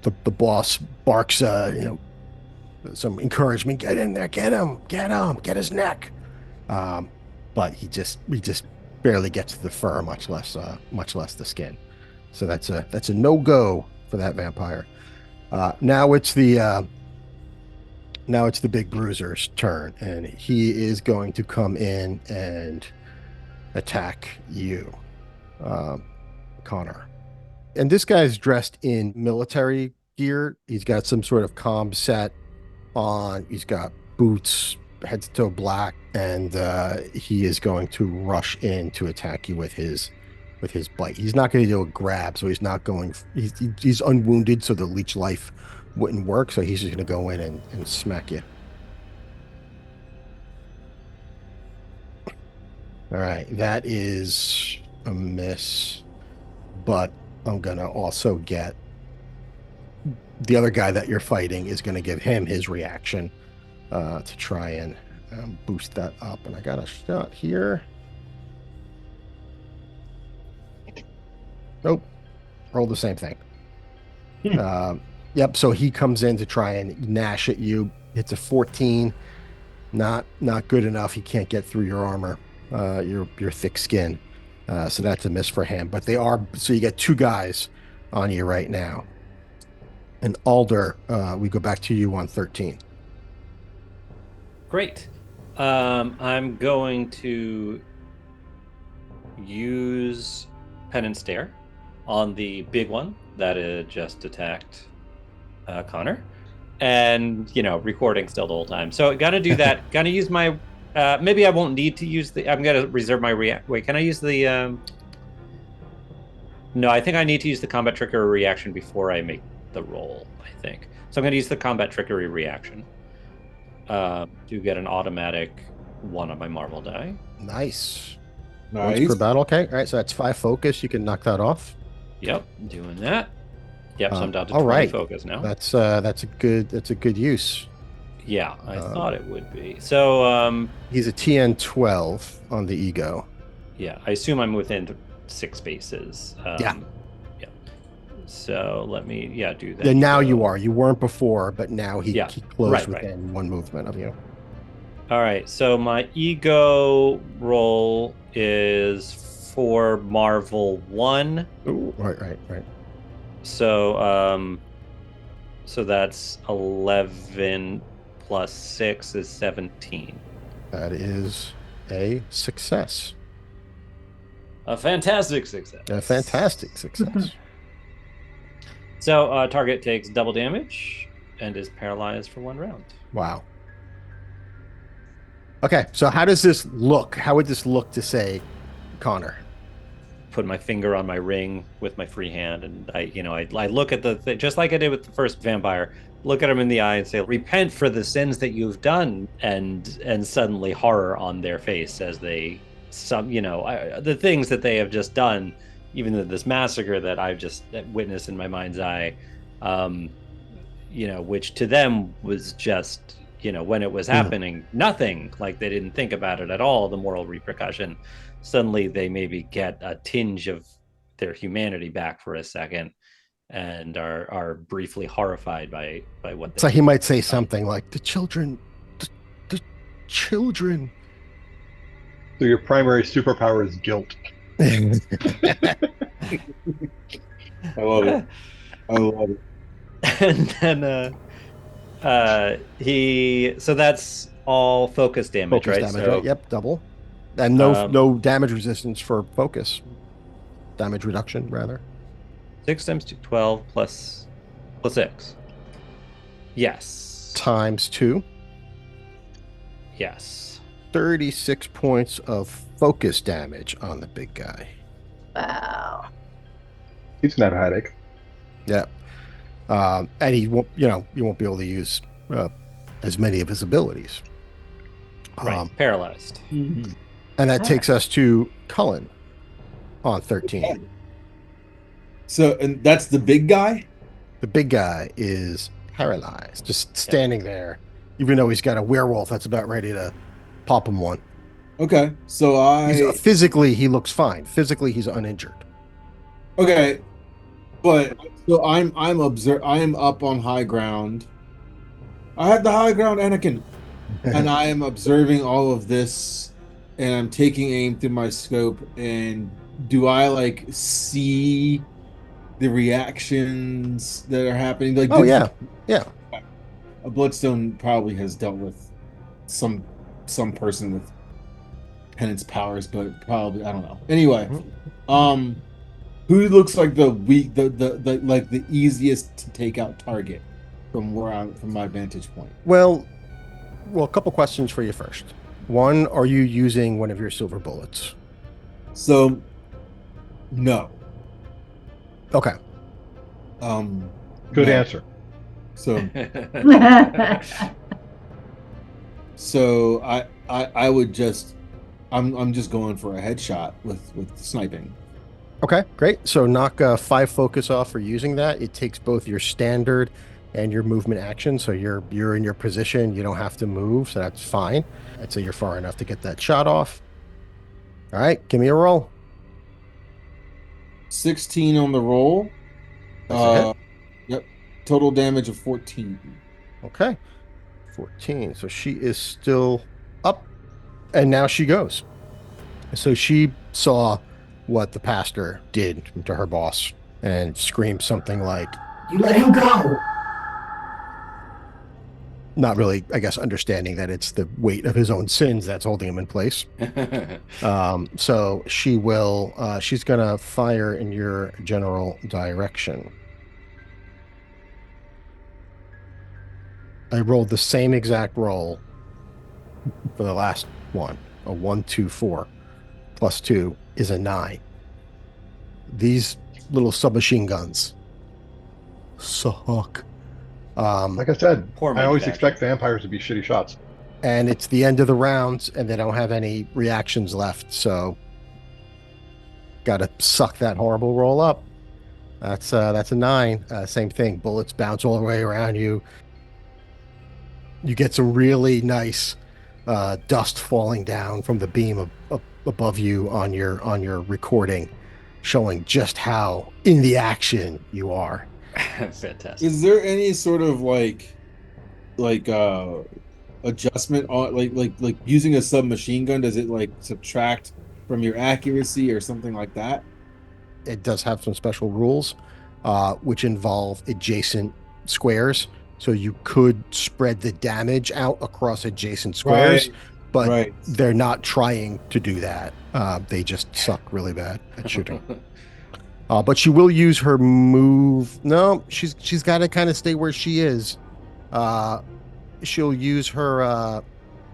the boss barks, some encouragement. Get in there, get him, get his neck. But he just barely gets to the fur, much less the skin. So that's a no-go for that vampire. Now it's the big bruiser's turn, and he is going to come in and attack you, Connor. And this guy's dressed in military gear. He's got some sort of comm set on. He's got boots, head to toe black, and he is going to rush in to attack you with his bite. He's not going to do a grab, so he's not going. He's unwounded, so the leech life wouldn't work. So he's just going to go in and smack you. All right, that is a miss, but I'm going to also get the other guy that you're fighting is going to give him his reaction to try and boost that up. And I got a shot here. Nope. Roll the same thing. Yep. So he comes in to try and gnash at you. It's a 14. Not good enough. He can't get through your armor, your thick skin. So that's a miss for him. But so you get two guys on you right now. And Alder, we go back to you on 13. Great. I'm going to use Penance Stare on the big one that had just attacked Connor. And, recording still the whole time. So gonna do that. Gonna use my... maybe I won't need to use I'm gonna reserve my react... Wait, can I use the... No, I think I need to use the combat trickery reaction before I make the roll, I think. So I'm going to use the combat trickery reaction to get an automatic 1 on my Marvel die. Nice. Nice. Once per battle. Okay. All right. So that's 5 focus. You can knock that off. Yep, doing that. Yep, so I'm down to all 20 right. focus now. That's a good use. Yeah, I thought it would be. So he's a TN 12 on the ego. Yeah, I assume I'm within 6 spaces. Yeah. So let me do that. Yeah, now you are. You weren't before, but now he closed right. within 1 movement of you. All right, so my ego roll is for Marvel 1. Ooh, right. So so that's 11 plus 6 is 17. That is a success. A fantastic success. A fantastic success. So target takes double damage and is paralyzed for 1 round. Wow. Okay, so how does this look? How would this look to say, Connor? put my finger on my ring with my free hand, and I look at just like I did with the first vampire, look at him in the eye and say, repent for the sins that you've done, and suddenly horror on their face as they the things that they have just done, even this massacre that I've just witnessed in my mind's eye, which to them was just, when it was happening, nothing, like they didn't think about it at all, the moral repercussion. Suddenly they maybe get a tinge of their humanity back for a second and are briefly horrified by what they So he might say something like, the children. So your primary superpower is guilt. I love it. I love it. And then so that's all focus damage, Focus right? damage, right? Yep, double. And no damage resistance for focus. Damage reduction, rather. 6 times 2, 12 plus 6. Yes. Times 2. Yes. 36 points of focus damage on the big guy. Wow. He's not a headache. Yeah. And he won't, you won't be able to use as many of his abilities. Right. Paralyzed. Mm-hmm. And that takes us to Cullen on 13. So, and that's the big guy? The big guy is paralyzed, just standing there, even though he's got a werewolf that's about ready to pop him one. Okay, so physically, he looks fine. Physically, he's uninjured. Okay, but so I'm up on high ground. I have the high ground, Anakin, and I am observing all of this, and I'm taking aim through my scope. And do I see the reactions that are happening? Yeah. A Bloodstone probably has dealt with some person with penance powers, but probably I don't know. Anyway, who looks like the easiest to take out target from my vantage point? Well, a couple questions for you first. One, are you using one of your silver bullets? So, no. Okay. Good no. answer. So I would just I'm just going for a headshot with sniping. Okay, great. So knock 5 focus off for using that. It takes both your standard and your movement action. So you're in your position. You don't have to move. So that's fine. I'd say you're far enough to get that shot off. All right, give me a roll. 16 on the roll. That's a hit. Yep. Total damage of 14. Okay. 14. So she is still up. And now she goes. So she saw what the pastor did to her boss and screamed something like, "You let him go!" Not really, I guess, understanding that it's the weight of his own sins that's holding him in place. So she will, she's going to fire in your general direction. I rolled the same exact roll for the last one. A 1, 2, 4 plus 2 is a 9. These little submachine guns suck. Like I said, I always manufacturer. expect vampires to be shitty shots. And it's the end of the rounds, and they don't have any reactions left, so got to suck that horrible roll up. That's a 9. Same thing. Bullets bounce all the way around you. You get some really nice dust falling down from the beam above you on your recording, showing just how in the action you are. Fantastic. Is there any sort of adjustment on like using a submachine gun? Does it subtract from your accuracy or something like that? It does have some special rules, which involve adjacent squares. So you could spread the damage out across adjacent squares, but they're not trying to do that. They just suck really bad at shooting. But she will use her move. No, she's got to kind of stay where she is. She'll use her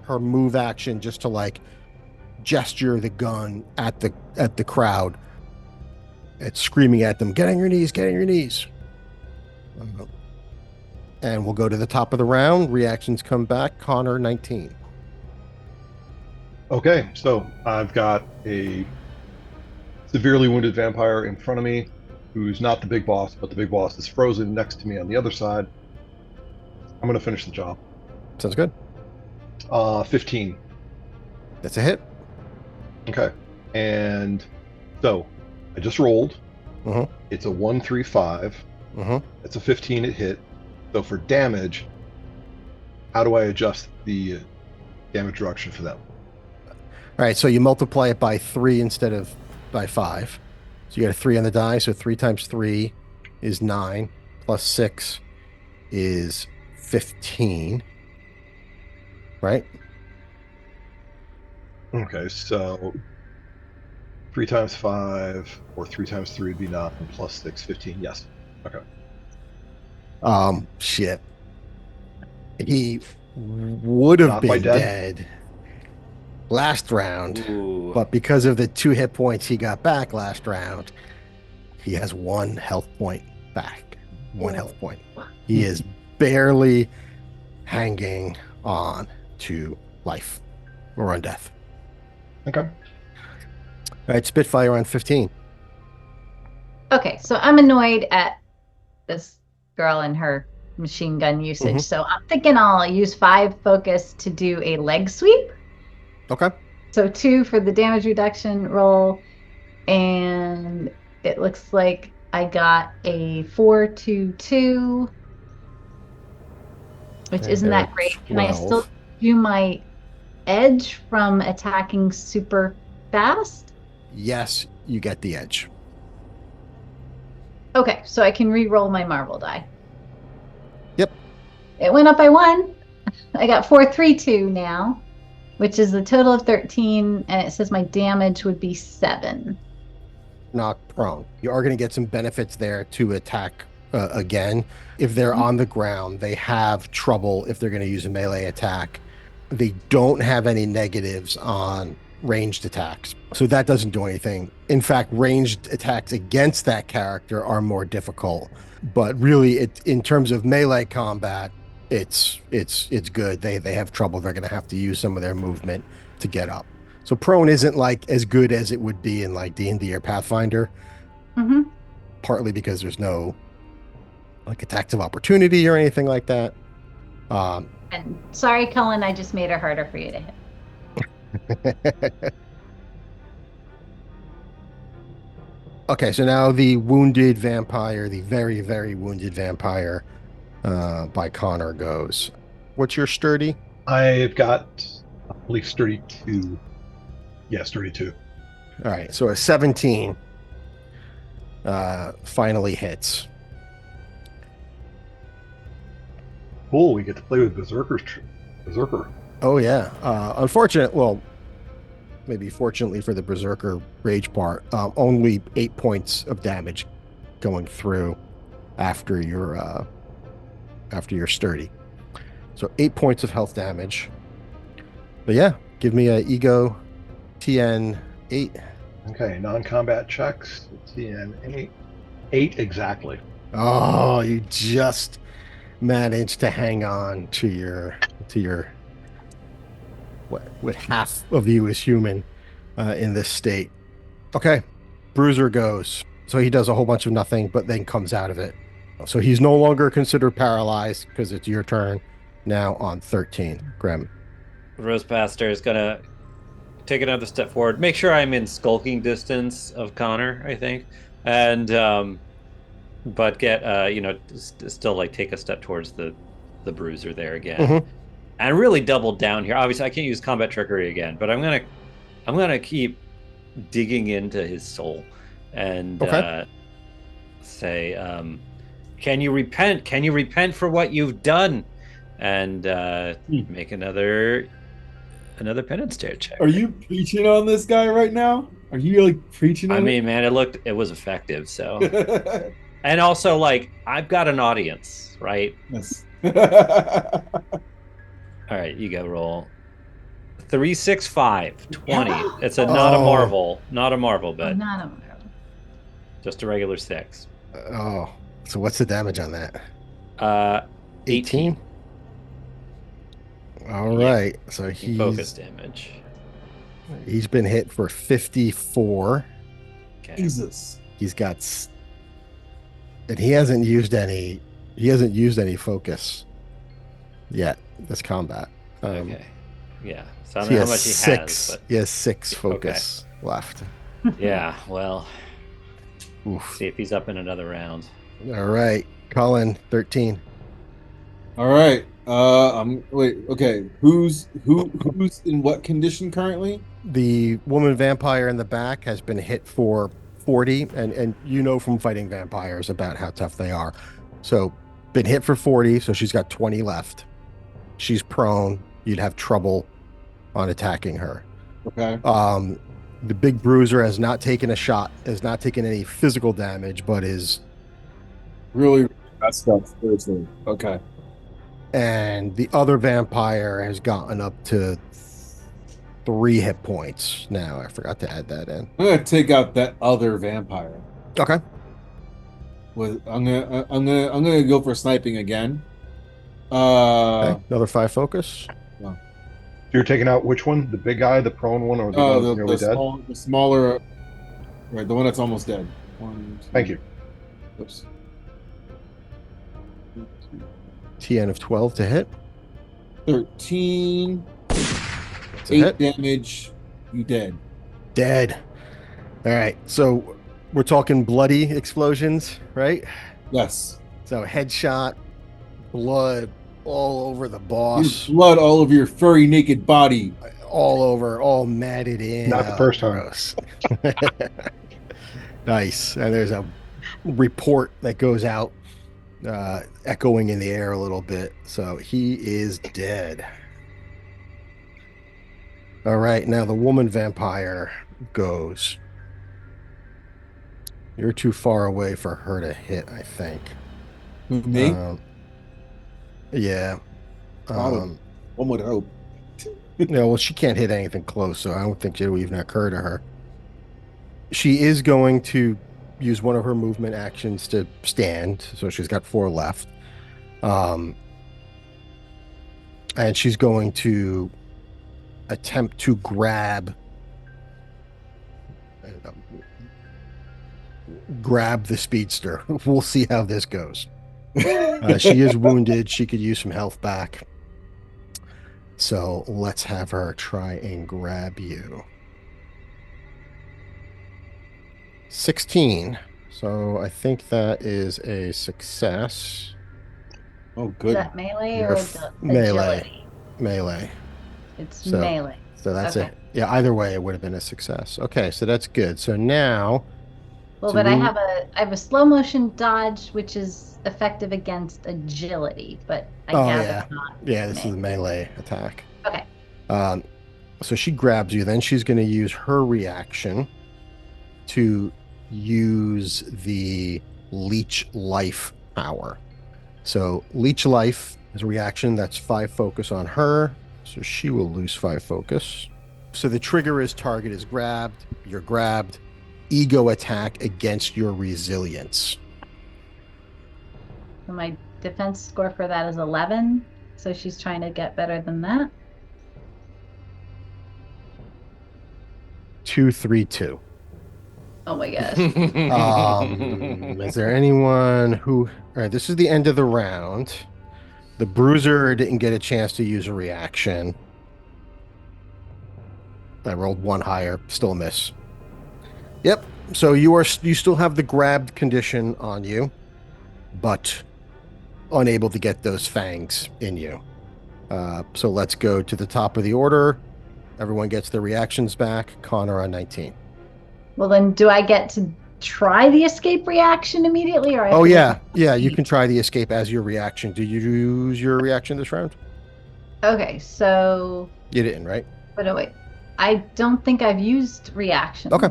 move action just to gesture the gun at the crowd, It's screaming at them, get on your knees, get on your knees. And we'll go to the top of the round. Reactions come back. Connor, 19. Okay, so I've got a severely wounded vampire in front of me who's not the big boss, but the big boss is frozen next to me on the other side. I'm going to finish the job. Sounds good. 15. That's a hit. Okay. And so I just rolled. Mhm. It's a 1-3-5. It's a 15 it hit. So for damage, how do I adjust the damage reduction for that? All right, so you multiply it by 3 instead of by 5. So you got a 3 on the die. So 3 times 3 is 9, plus 6 is 15. Right? Okay, so 3 times 5 or 3 times 3 would be 9 plus 6, 15. Yes. Okay. Shit. He would have Not quite been dead? dead last round, Ooh. but because of the 2 hit points he got back last round, he has 1 health point back. 1 health point. He is barely hanging on to life or on death. Okay. All right, Spitfire on 15. Okay, so I'm annoyed at this girl and her machine gun usage. So I'm thinking I'll use 5 focus to do a leg sweep. Okay. So 2 for the damage reduction roll. And it looks like I got a 4-2-2, which And isn't there that are great. Can I 12. still do my edge from attacking super fast? Yes, you get the edge. Okay, so I can re-roll my marble die. Yep. It went up by 1. I got 4-3-2 now, which is a total of 13, and it says my damage would be 7. Knocked prone. You are going to get some benefits there to attack again. If they're on the ground, they have trouble if they're going to use a melee attack. They don't have any negatives on ranged attacks, so that doesn't do anything. In fact, ranged attacks against that character are more difficult. But really, in terms of melee combat, it's good. They have trouble. They're going to have to use some of their movement to get up. So prone isn't like as good as it would be in like D&D or Pathfinder. Partly because there's no like attacks of opportunity or anything like that. And sorry, Cullen, I just made it harder for you to hit. Okay, so now the wounded vampire, the very, very wounded vampire by Connor goes. What's your sturdy? I've got, I believe, 32. Yes, 32. All right, so a 17 finally hits. Cool, we get to play with Berserker. Oh, yeah. Maybe fortunately for the Berserker rage part, only 8 points of damage going through after your sturdy. So 8 points of health damage. But yeah, give me a ego TN 8. Okay, non-combat checks. TN 8. 8 exactly. Oh, you just managed to hang on to your what half of you is human in this state. Okay, Bruiser goes. So he does a whole bunch of nothing, but then comes out of it. So he's no longer considered paralyzed because it's your turn now on 13. Grem. Rosepaster is gonna take another step forward, make sure I'm in skulking distance of Connor, I think, and but get still like take a step towards the bruiser there again, and really double down here. Obviously, I can't use combat trickery again, but I'm gonna keep digging into his soul and say, can you repent? Can you repent for what you've done? And make another penance check. Are you preaching on this guy right now? Are you like preaching on man, it was effective. So, and also like I've got an audience, right? Yes. All right, you go roll. 3, 6, 5, 20. It's not a marvel, but Not a marvel. Just a regular 6. Oh, so what's the damage on that? 18. All Yeah. right. So Focus damage. he's been hit for 54. Okay. Jesus. He's got and he hasn't used any focus yet this combat. Okay. Yeah. So I So don't know how much he has, he has 6 focus left. but yeah, well, Oof. see if he's up in another round. All right. Colin, 13. All right. Okay. Who's in what condition currently? The woman vampire in the back has been hit for 40, and you know from fighting vampires about how tough they are. So been hit for 40, so she's got 20 left. She's prone. You'd have trouble on attacking her. Okay. The big bruiser has not taken a shot, has not taken any physical damage, but is Really messed up spiritually. Okay. and the other vampire has gotten up to 3 hit points now. I forgot to add that in. I'm gonna take out that other vampire. Okay. I'm gonna go for sniping again. Okay. Another 5 focus. You're taking out which one? The big guy, the prone one, or the one that's nearly dead? The smaller, right? The one that's almost dead. Thank you. Oops. TN of 12 to hit. 13. It's a 8 hit. damage. You dead. Dead. All right. So we're talking bloody explosions, right? Yes. So headshot, blood all over the boss, Blood all over your furry naked body. all over, all matted in. Not the first time. Gross. Nice. And there's a report that goes out, echoing in the air a little bit. So he is dead. All right. Now the woman vampire goes. You're too far away for her to hit, I think. Who, me? Yeah. One would hope. No, well, she can't hit anything close, so I don't think it will even occur to her. She is going to use one of her movement actions to stand, so she's got 4 left. And she's going to attempt to grab the speedster. We'll see how this goes. She is wounded. She could use some health back. So let's have her try and grab you. 16. So I think that is a success. Oh, Is good. that melee You're or melee. agility? Melee. It's So- melee. So that's Okay. it. Yeah, either way, it would have been a success. Okay, so that's good. So now, Well, to but I move- have a slow motion dodge, which is effective against agility, but I gather yeah. not. Yeah, this is a melee attack. Okay. So she grabs you. Then she's going to use her reaction to use the leech life power. So leech life is a reaction that's 5 focus on her. So she will lose 5 focus. So the trigger is target is grabbed. You're grabbed. Ego attack against your resilience. So my defense score for that is 11. So she's trying to get better than that. 232. Oh my gosh. Is there anyone who? All right, this is the end of the round. The bruiser didn't get a chance to use a reaction. I rolled 1 higher, still a miss. Yep. So you still have the grabbed condition on you, but unable to get those fangs in you. So let's go to the top of the order. Everyone gets their reactions back. Conor on 19. Well, then do I get to try the escape reaction immediately? Or I have Oh to yeah, wait? yeah. You can try the escape as your reaction. Did you use your reaction this round? Okay, so. You didn't, right? But wait. I don't think I've used reactions. Okay.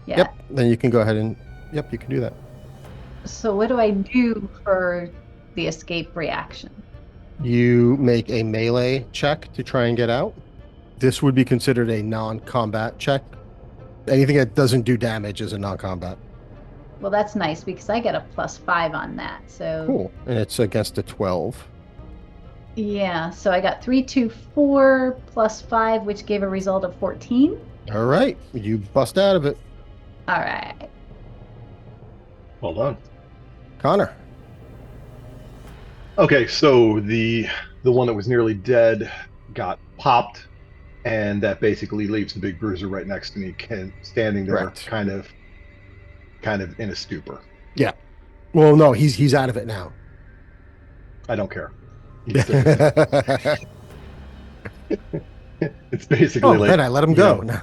Yeah. Yep. Then you can go ahead and you can do that. So what do I do for the escape reaction? You make a melee check to try and get out. This would be considered a non-combat check. Anything that doesn't do damage is a non-combat. Well, that's nice because I get a +5 on that. So Cool. And it's against a 12. yeah, so I got 3, 2, 4 +5, which gave a result of 14. All right. You bust out of it. All right. Well done. Connor. Okay, so the one that was nearly dead got popped, and that basically leaves the big bruiser right next to me, standing there, Correct. kind of in a stupor. Yeah. Well, no, he's out of it now. I don't care. He's still there. It's basically like then I let him you go. know,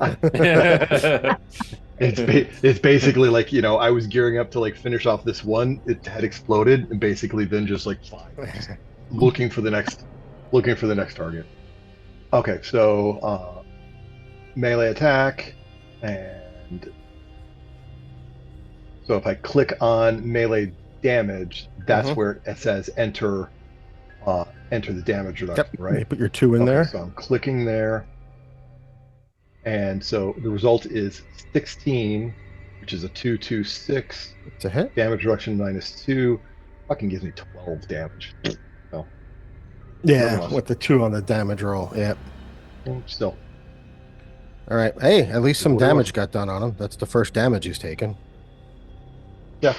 it's basically like, you know, I was gearing up to like finish off this one. It had exploded, and basically then just like fine, looking for the next target. Okay, so melee attack, and so if I click on melee damage, that's where it says enter the damage reduction, right? You put your 2 in there. So I'm clicking there, and so the result is 16, which is a 226 It's a hit. damage reduction -2. Fucking gives me 12 damage. So Yeah, Nonetheless. with the 2 on the damage roll. Yep. still, All right. Hey, at least some What do you damage want? got done on him. That's the first damage he's taken. yeah.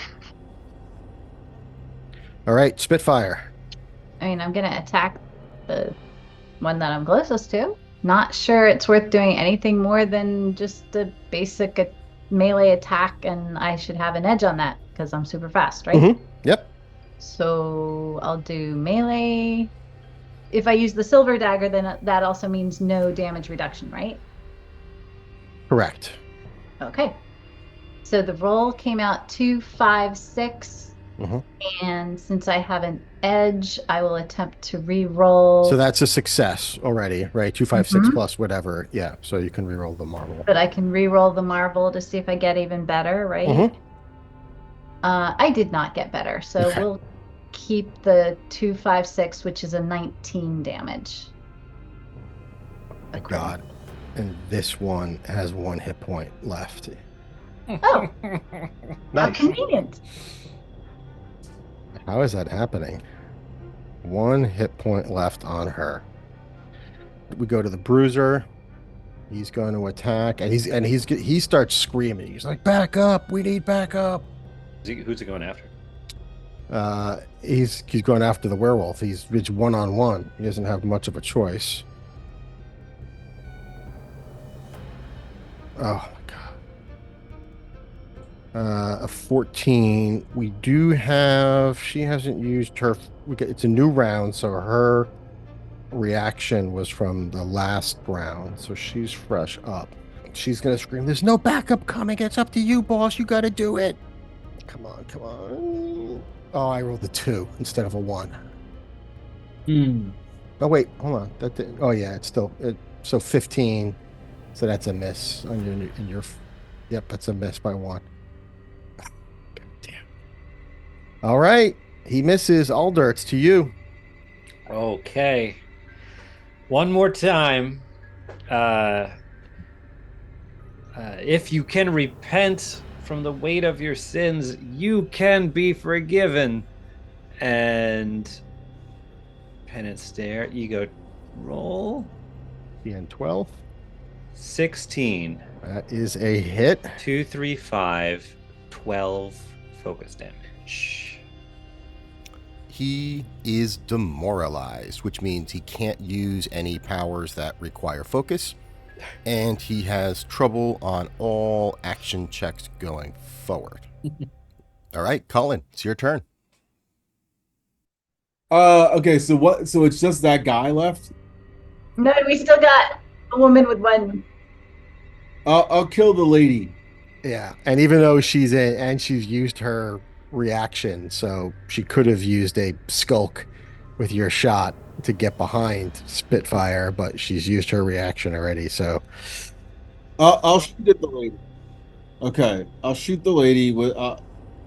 All right, Spitfire. I mean, I'm going to attack the one that I'm closest to. Not sure it's worth doing anything more than just a basic melee attack, and I should have an edge on that because I'm super fast, right? Mm-hmm. Yep. So I'll do melee. If I use the silver dagger, then that also means no damage reduction, right? Correct. Okay. So the roll came out 2, 5, 6. And since I have an edge, I will attempt to re-roll. So that's a success already, right? 2, 5, 6 plus whatever. Yeah. So you can re-roll the marble. But I can re-roll the marble to see if I get even better, right? I did not get better, so Okay. we'll keep the 2, 5, 6, which is a 19 damage. My God. And this one has 1 hit point left. Oh, how Nice. convenient. How is that happening? 1 hit point left on her. We go to the bruiser. He's going to attack, and he starts screaming. He's like, "Back up! We need backup!" Who's it going after? He's going after the werewolf. It's 1-on-1. He doesn't have much of a choice. Oh my God. A 14. We do have. She hasn't used her. It's a new round, so her reaction was from the last round, so she's fresh up. She's gonna scream, "There's no backup coming. It's up to you, boss. You got to do it. Come on, come on." Oh, I rolled a 2 instead of a 1. Oh wait, hold on. Oh yeah, it's still so 15. So that's a miss on your. Yep, that's a miss by 1. God damn. All right, he misses. Alder, it's to you. Okay. One more time. If you can repent from the weight of your sins, you can be forgiven. And penance stare, ego roll. And 12. 16. That is a hit. 2, 3, 5, 12 focus damage. He is demoralized, which means he can't use any powers that require focus, and he has trouble on all action checks going forward. All right, Colin, it's your turn. Okay, so what? So it's just that guy left? No, we still got a woman with 1. I'll kill the lady. Yeah, and even though she's used her reaction, so she could have used a skulk with your shot to get behind Spitfire, but she's used her reaction already. So I'll shoot at the lady. Okay, I'll shoot the lady with.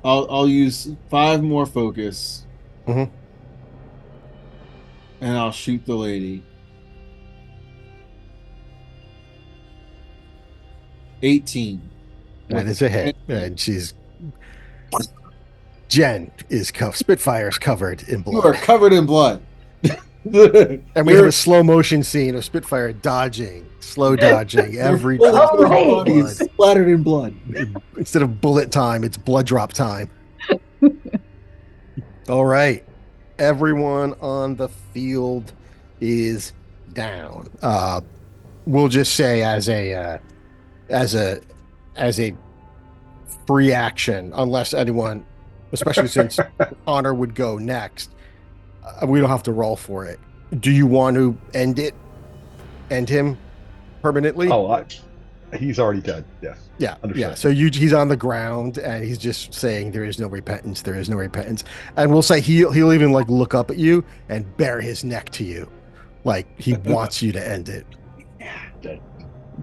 I'll use 5 more focus. Mhm. And I'll shoot the lady. 18. that is a hit, and she's Jen is Spitfire's covered in You are blood. covered in blood. And we have a slow motion scene of Spitfire slow dodging every Your drop of right. body is blood. splattered in blood. Instead of bullet time, it's blood drop time. All right. Everyone on the field is down. We'll just say as a free action, unless anyone, especially since Honor would go next, we don't have to roll for it. Do you want to end him permanently? Oh, he's already dead. Yes. Yeah, Understood. yeah. So he's on the ground and he's just saying there is no repentance. There is no repentance. And we'll say he'll even like look up at you and bare his neck to you, like he wants you to end it. Dead.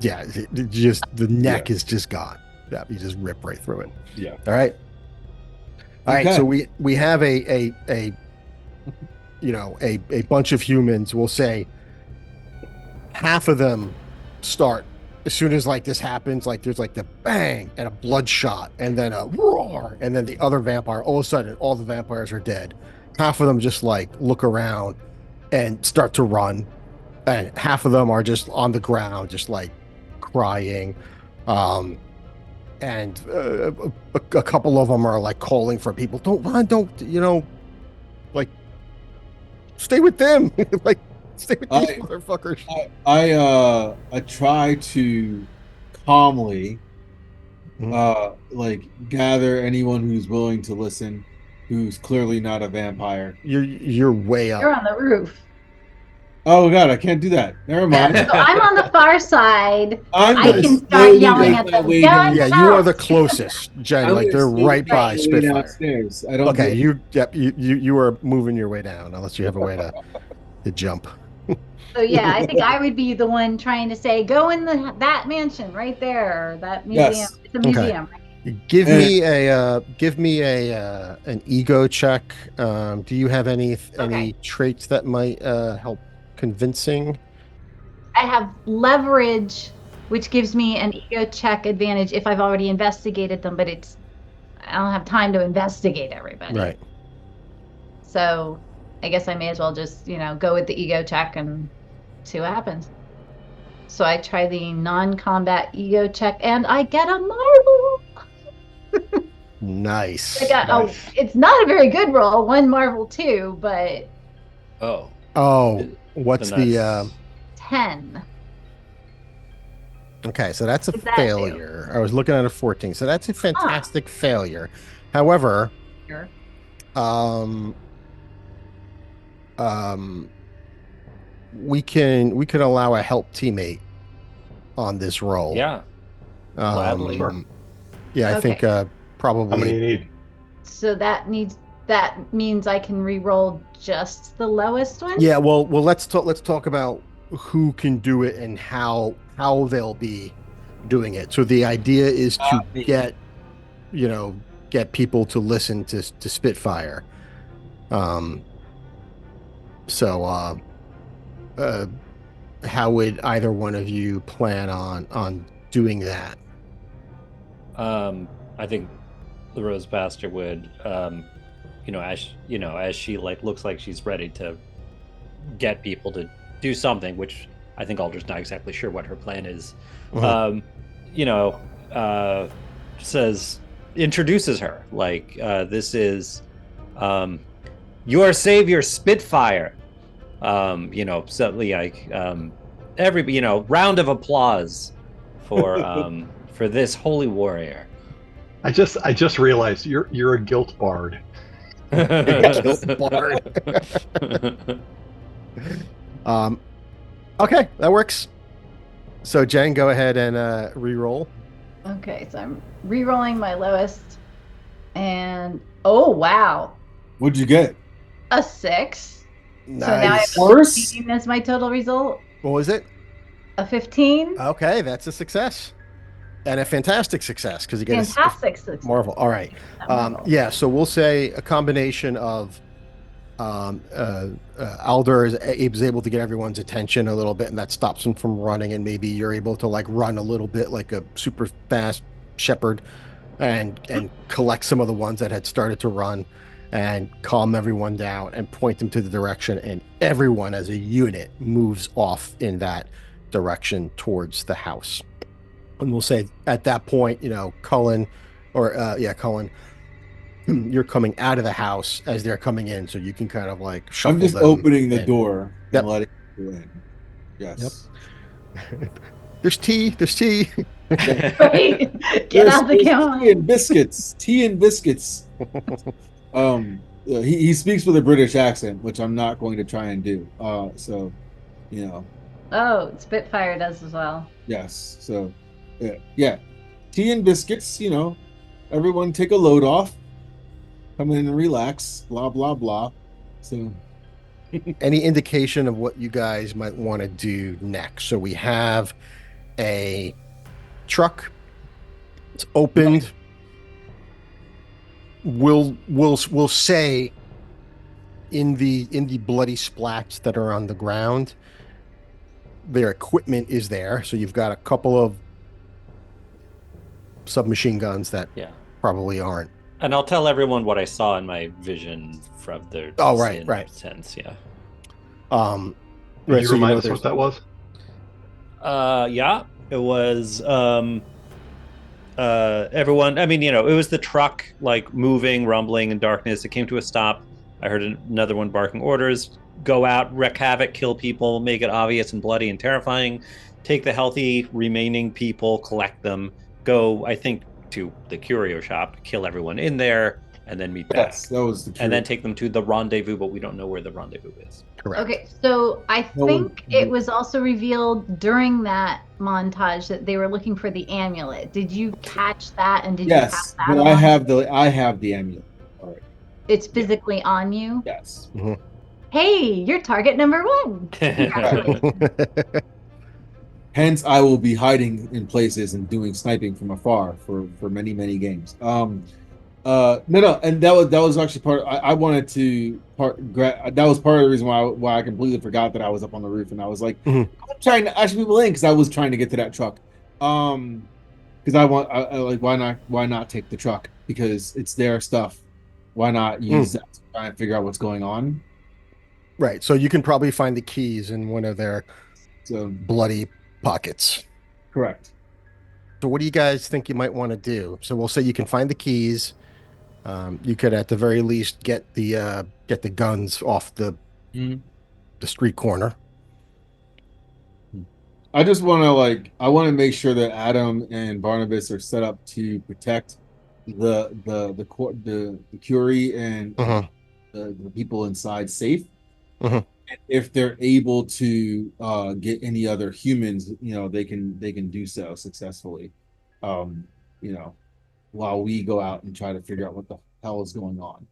Yeah, just the neck is just gone. Yeah, you just rip right through it. Yeah. All right. All right. Okay. So we have a bunch of humans. We'll say half of them start as soon as like this happens, like there's like the bang and a bloodshot and then a roar, and then the other vampire, all of a sudden all the vampires are dead. Half of them just like look around and start to run, and half of them are just on the ground just like crying, and a couple of them are like calling for people, don't run, don't, like stay with them. Like stay with these motherfuckers. I try to calmly like gather anyone who's willing to listen, who's clearly not a vampire. You're way up. You're on the roof. Oh god, I can't do that. Never mind. So I'm on the far side. I'm I gonna can start slowly yelling make at my them. way Yeah, down- Yeah, you are the closest, Jen. I'm Like gonna they're slowly right make by my way Spitfire. downstairs. I don't Okay, do- you are moving your way down unless you have a way to jump. So yeah, I think I would be the one trying to say, go in that mansion right there, or that museum. Yes. It's a museum. Give me an ego check. Do you have any traits that might help convincing? I have leverage, which gives me an ego check advantage if I've already investigated them, but I don't have time to investigate everybody. Right. So I guess I may as well just, go with the ego check and see what happens. So I try the non-combat ego check and I get a marvel. Nice. I got, Nice. it's not a very good roll, 1 marvel 2, but Oh, what's Then the 10. okay, so that's a What does that failure. I was looking at a 14. So that's a fantastic failure. However, Sure. we can allow a help teammate on this roll. Yeah. Gladly. Yeah, I think Okay. probably. How many you need? So that means I can re-roll just the lowest one? Yeah, well, let's talk about who can do it and how they'll be doing it. So the idea is to get people to listen to Spitfire. How would either one of you plan on doing that? I think the Rose Pastor would, as she like looks like she's ready to get people to do something, which I think Alder's not exactly sure what her plan is. Introduces her like this is your savior Spitfire. Every round of applause for this holy warrior. I just realized you're a guilt bard. Guilt bard. Okay, that works. So Jen, go ahead and re-roll. Okay, so I'm re-rolling my lowest, and oh wow, What'd you get? a 6. Nice. So now I have Worse? 15 as my total result. What was it? A 15. Okay, that's a success. And a fantastic success because you get Fantastic success. Marvel. All right. Marvel. Yeah, so we'll say a combination of Alder is able to get everyone's attention a little bit, and that stops him from running, and maybe you're able to like run a little bit like a super fast shepherd. and collect some of the ones that had started to run and calm everyone down and point them to the direction, and everyone as a unit moves off in that direction towards the house. And we'll say at that point, Cullen, Cullen, you're coming out of the house as they're coming in, so you can kind of like shuffle I'm just them opening the in. door Yep. and letting you in. Yes. There's tea. Right? Get out the Tea counter. and biscuits. Tea and biscuits. He speaks with a British accent, which I'm not going to try and do. So, Oh, Spitfire does as well. yes. So, yeah. Tea and biscuits. Everyone take a load off. Come in and relax. Blah blah blah. So, Any indication of what you guys might want to do next? So we have a truck. It's opened. We'll say in the bloody splats that are on the ground, their equipment is there. So you've got a couple of submachine guns that probably aren't. And I'll tell everyone what I saw in my vision from the right. sense, yeah. Can you remind us what that was? Yeah, it was everyone. I mean, it was the truck like moving, rumbling in darkness. It came to a stop. I heard another one barking orders: go out, wreak havoc, kill people, make it obvious and bloody and terrifying. Take the healthy remaining people, collect them. Go, I think, to the curio shop, kill everyone in there, and then meet back. yes, that was the And then take them to the rendezvous, but we don't know where the rendezvous is. Correct. Okay, so I think it was also revealed during that montage that they were looking for the amulet. Did you catch that? And did you Yes, have that? but I have the amulet. All right. It's physically on you. Yes. Mhm. Hey, you're target number 1. Congratulations. Hence, I will be hiding in places and doing sniping from afar for many games. No, and that was actually part. I wanted to that was part of the reason why I completely forgot that I was up on the roof, and I was like, I'm trying to usher people in because I was trying to get to that truck. Because I like why not take the truck because it's their stuff. Why not use that to try and figure out what's going on? Right. So you can probably find the keys in one of their bloody pockets. Correct. So what do you guys think you might want to do? So we'll say you can find the keys. You could at the very least get the guns off the street corner. I just want to make sure that Adam and Barnabas are set up to protect the Curie and the people inside safe. If they're able to get any other humans, they can do so successfully. While we go out and try to figure out what the hell is going on.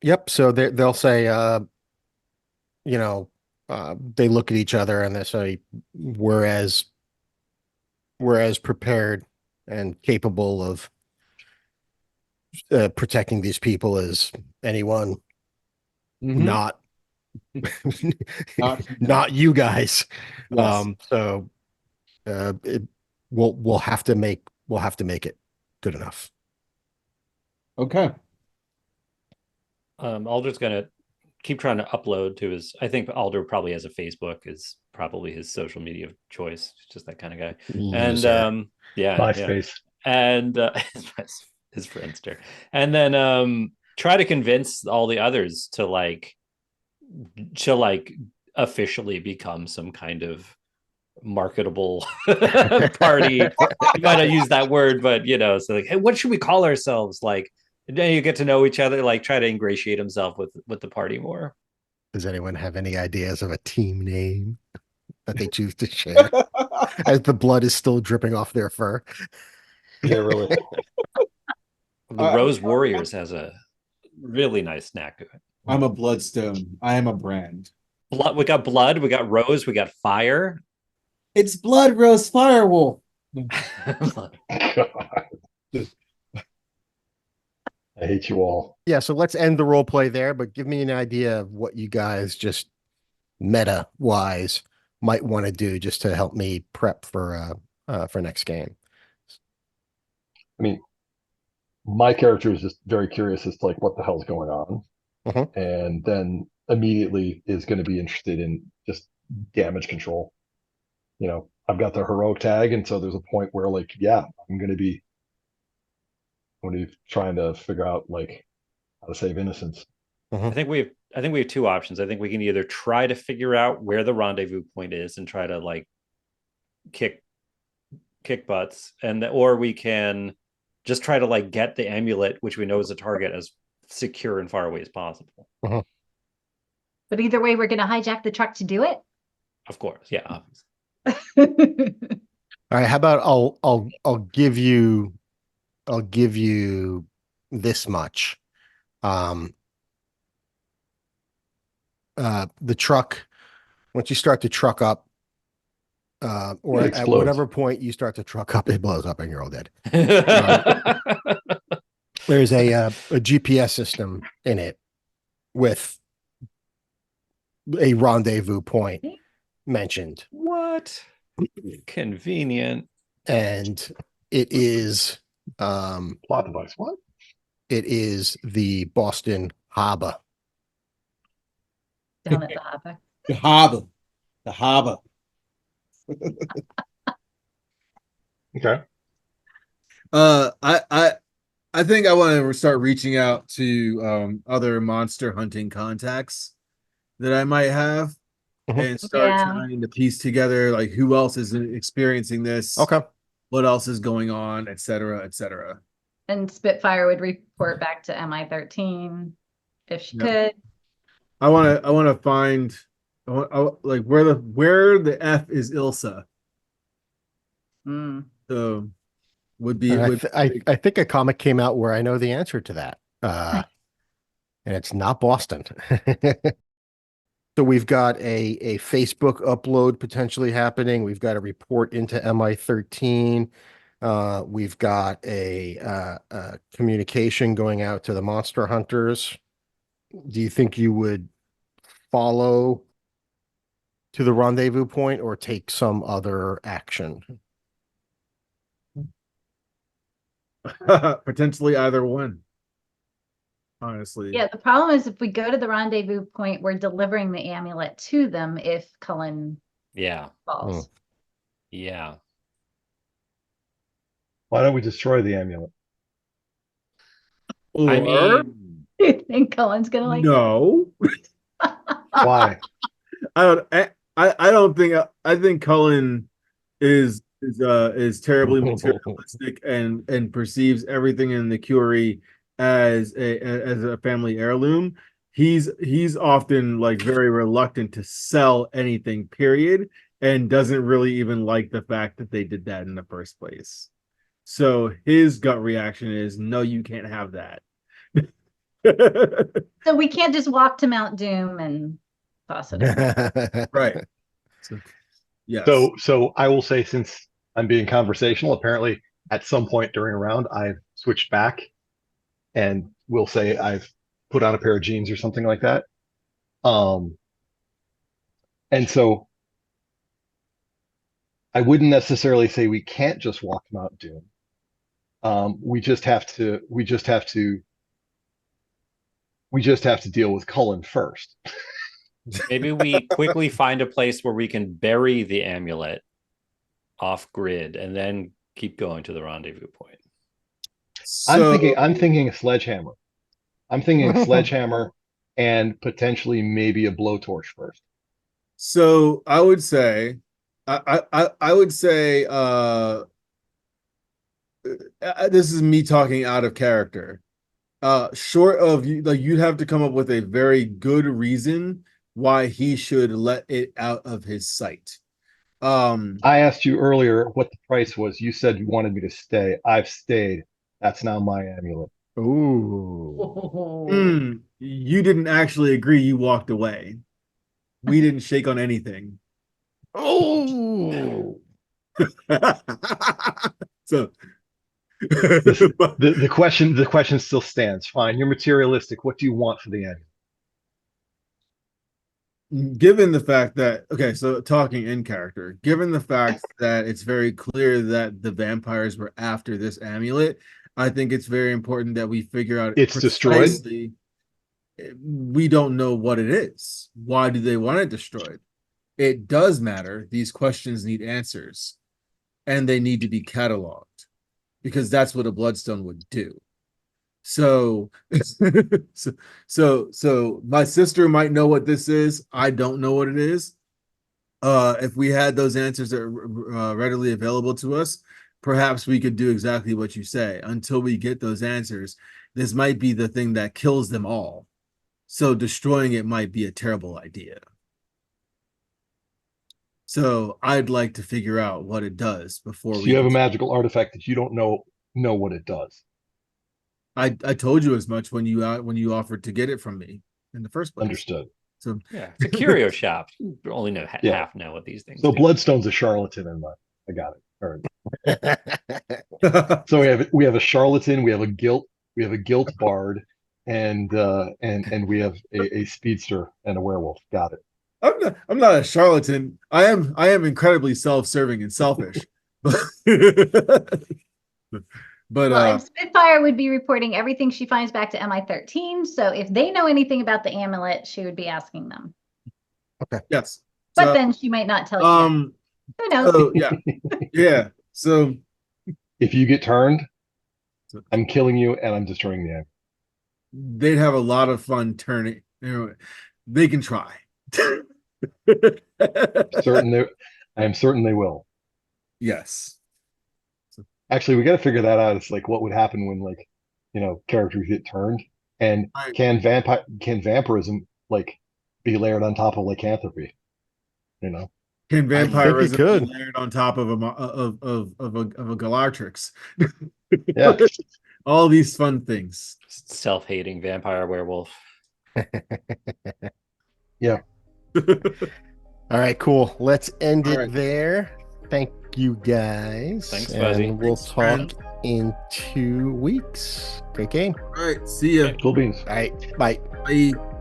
Yep. So they'll say, they look at each other and they say, we're as prepared and capable of protecting these people as anyone. Not you guys. Yes. So we'll have to make it good enough. Okay. Alder's gonna keep trying to upload to his. I think Alder probably has a Facebook, is probably his social media of choice. Just that kind of guy. Loser. And MySpace. And his friendster, and then try to convince all the others to officially become some kind of marketable party. You might not use that word, but so like, hey, what should we call ourselves? Like, then you get to know each other, like try to ingratiate himself with the party more. Does anyone have any ideas of a team name that they choose to share as the blood is still dripping off their fur? Yeah, really. The Rose Warriors has a really nice snack to it. I'm a bloodstone. I am a brand. We got blood, we got rose, we got fire. It's Blood Rose Firewolf. God. I hate you all. Yeah, so let's end the role play there, but give me an idea of what you guys just meta wise might want to do just to help me prep for next game. mean, my character is just very curious as to like what the hell's going on, and then immediately is going to be interested in just damage control. You know, I've got the heroic tag, and so there's a point where like, yeah, I'm going to be trying to figure out like how to save innocents. I think we have two options. I think we can either try to figure out where the rendezvous point is and try to like kick butts, or we can just try to like get the amulet, which we know is a target, as secure and far away as possible. But either way, we're going to hijack the truck to do it. Of course, yeah. All right, how about I'll give you this much. The truck, once you start to truck up, or at whatever point you start to truck up, it blows up and you're all dead. There's a GPS system in it with a rendezvous point mentioned. What? Convenient. And it is plot device. What? It is the Boston Harbor. Down at the harbor. The harbor. The harbor. Okay. I think I want to start reaching out to other monster hunting contacts that I might have and start trying to piece together like who else is experiencing this. Okay. What else is going on, et cetera, et cetera. And Spitfire would report back to MI13 if she could. I want to find like where the F is Ilsa. So would be. I think a comic came out where I know the answer to that, and it's not Boston. So we've got a Facebook upload potentially happening. We've got a report into MI13. We've got a communication going out to the monster hunters. Do you think you would follow to the rendezvous point or take some other action? Potentially either one. Honestly. Yeah, the problem is if we go to the rendezvous point, we're delivering the amulet to them if Cullen falls. Yeah. Why don't we destroy the amulet? I mean, do you think Cullen's gonna like no? Why? I don't think. I think Cullen is terribly materialistic and perceives everything in the Curie as a family heirloom. He's often like very reluctant to sell anything, period, and doesn't really even like the fact that they did that in the first place. So his gut reaction is, no, you can't have that. So we can't just walk to Mount Doom and toss it in. Right. So, yes. So I will say, since I'm being conversational, apparently at some point during a round, I've switched back and we'll say I've put on a pair of jeans or something like that. And so I wouldn't necessarily say we can't just walk Mount Doom. We just have to deal with Cullen first. Maybe we quickly find a place where we can bury the amulet off grid and then keep going to the rendezvous point. So, I'm thinking a sledgehammer. I'm thinking a sledgehammer and potentially maybe a blowtorch first. So I would say, this is me talking out of character. Short of you'd have to come up with a very good reason why he should let it out of his sight. I asked you earlier what the price was. You said you wanted me to stay. I've stayed. That's now my amulet. Ooh. You didn't actually agree. You walked away. We didn't shake on anything. Oh. So the question still stands. Fine. You're materialistic. What do you want for the amulet? given the fact that so talking in character, given the fact that it's very clear that the vampires were after this amulet, I think it's very important that we figure out It's destroyed? precisely. We don't know what it is. Why do they want it destroyed? It does matter. These questions need answers, and they need to be cataloged, because that's what a bloodstone would do. So, so my sister might know what this is. I don't know what it is. If we had those answers that are readily available to us, perhaps we could do exactly what you say. Until we get those answers, this might be the thing that kills them all. So destroying it might be a terrible idea. So I'd like to figure out what it does before So we. you have a magical artifact that you don't know what it does. I told you as much when you offered to get it from me in the first place. Understood. So Yeah, it's a curio shop. You only know half know what these things. So do. Bloodstone's a charlatan, and I got it. All right. So we have a charlatan, we have a guilt bard, and we have a speedster and a werewolf. Got it. I'm not a charlatan. I am incredibly self-serving and selfish. But well, and Spitfire would be reporting everything she finds back to MI13. So if they know anything about the amulet, she would be asking them. Okay. Yes. But So, then she might not tell you. Who knows? Oh yeah. Yeah. So if you get turned, I'm killing you and I'm destroying the amulet. They'd have a lot of fun turning. They can try. I am certain they will. Yes. Actually, we got to figure that out. It's like what would happen when characters get turned, and can vampirism be layered on top of lycanthropy? Can vampirism could. be layered on top of a Galartrix? Yeah. All these fun things. Self-hating vampire werewolf. Yeah. All right, cool. Let's end it right. there. Thank you guys. Thanks, Fuzzy. And we'll Thanks, talk friend. in 2 weeks. Great game. All right. See ya. Cool beans. All right. Bye. Bye.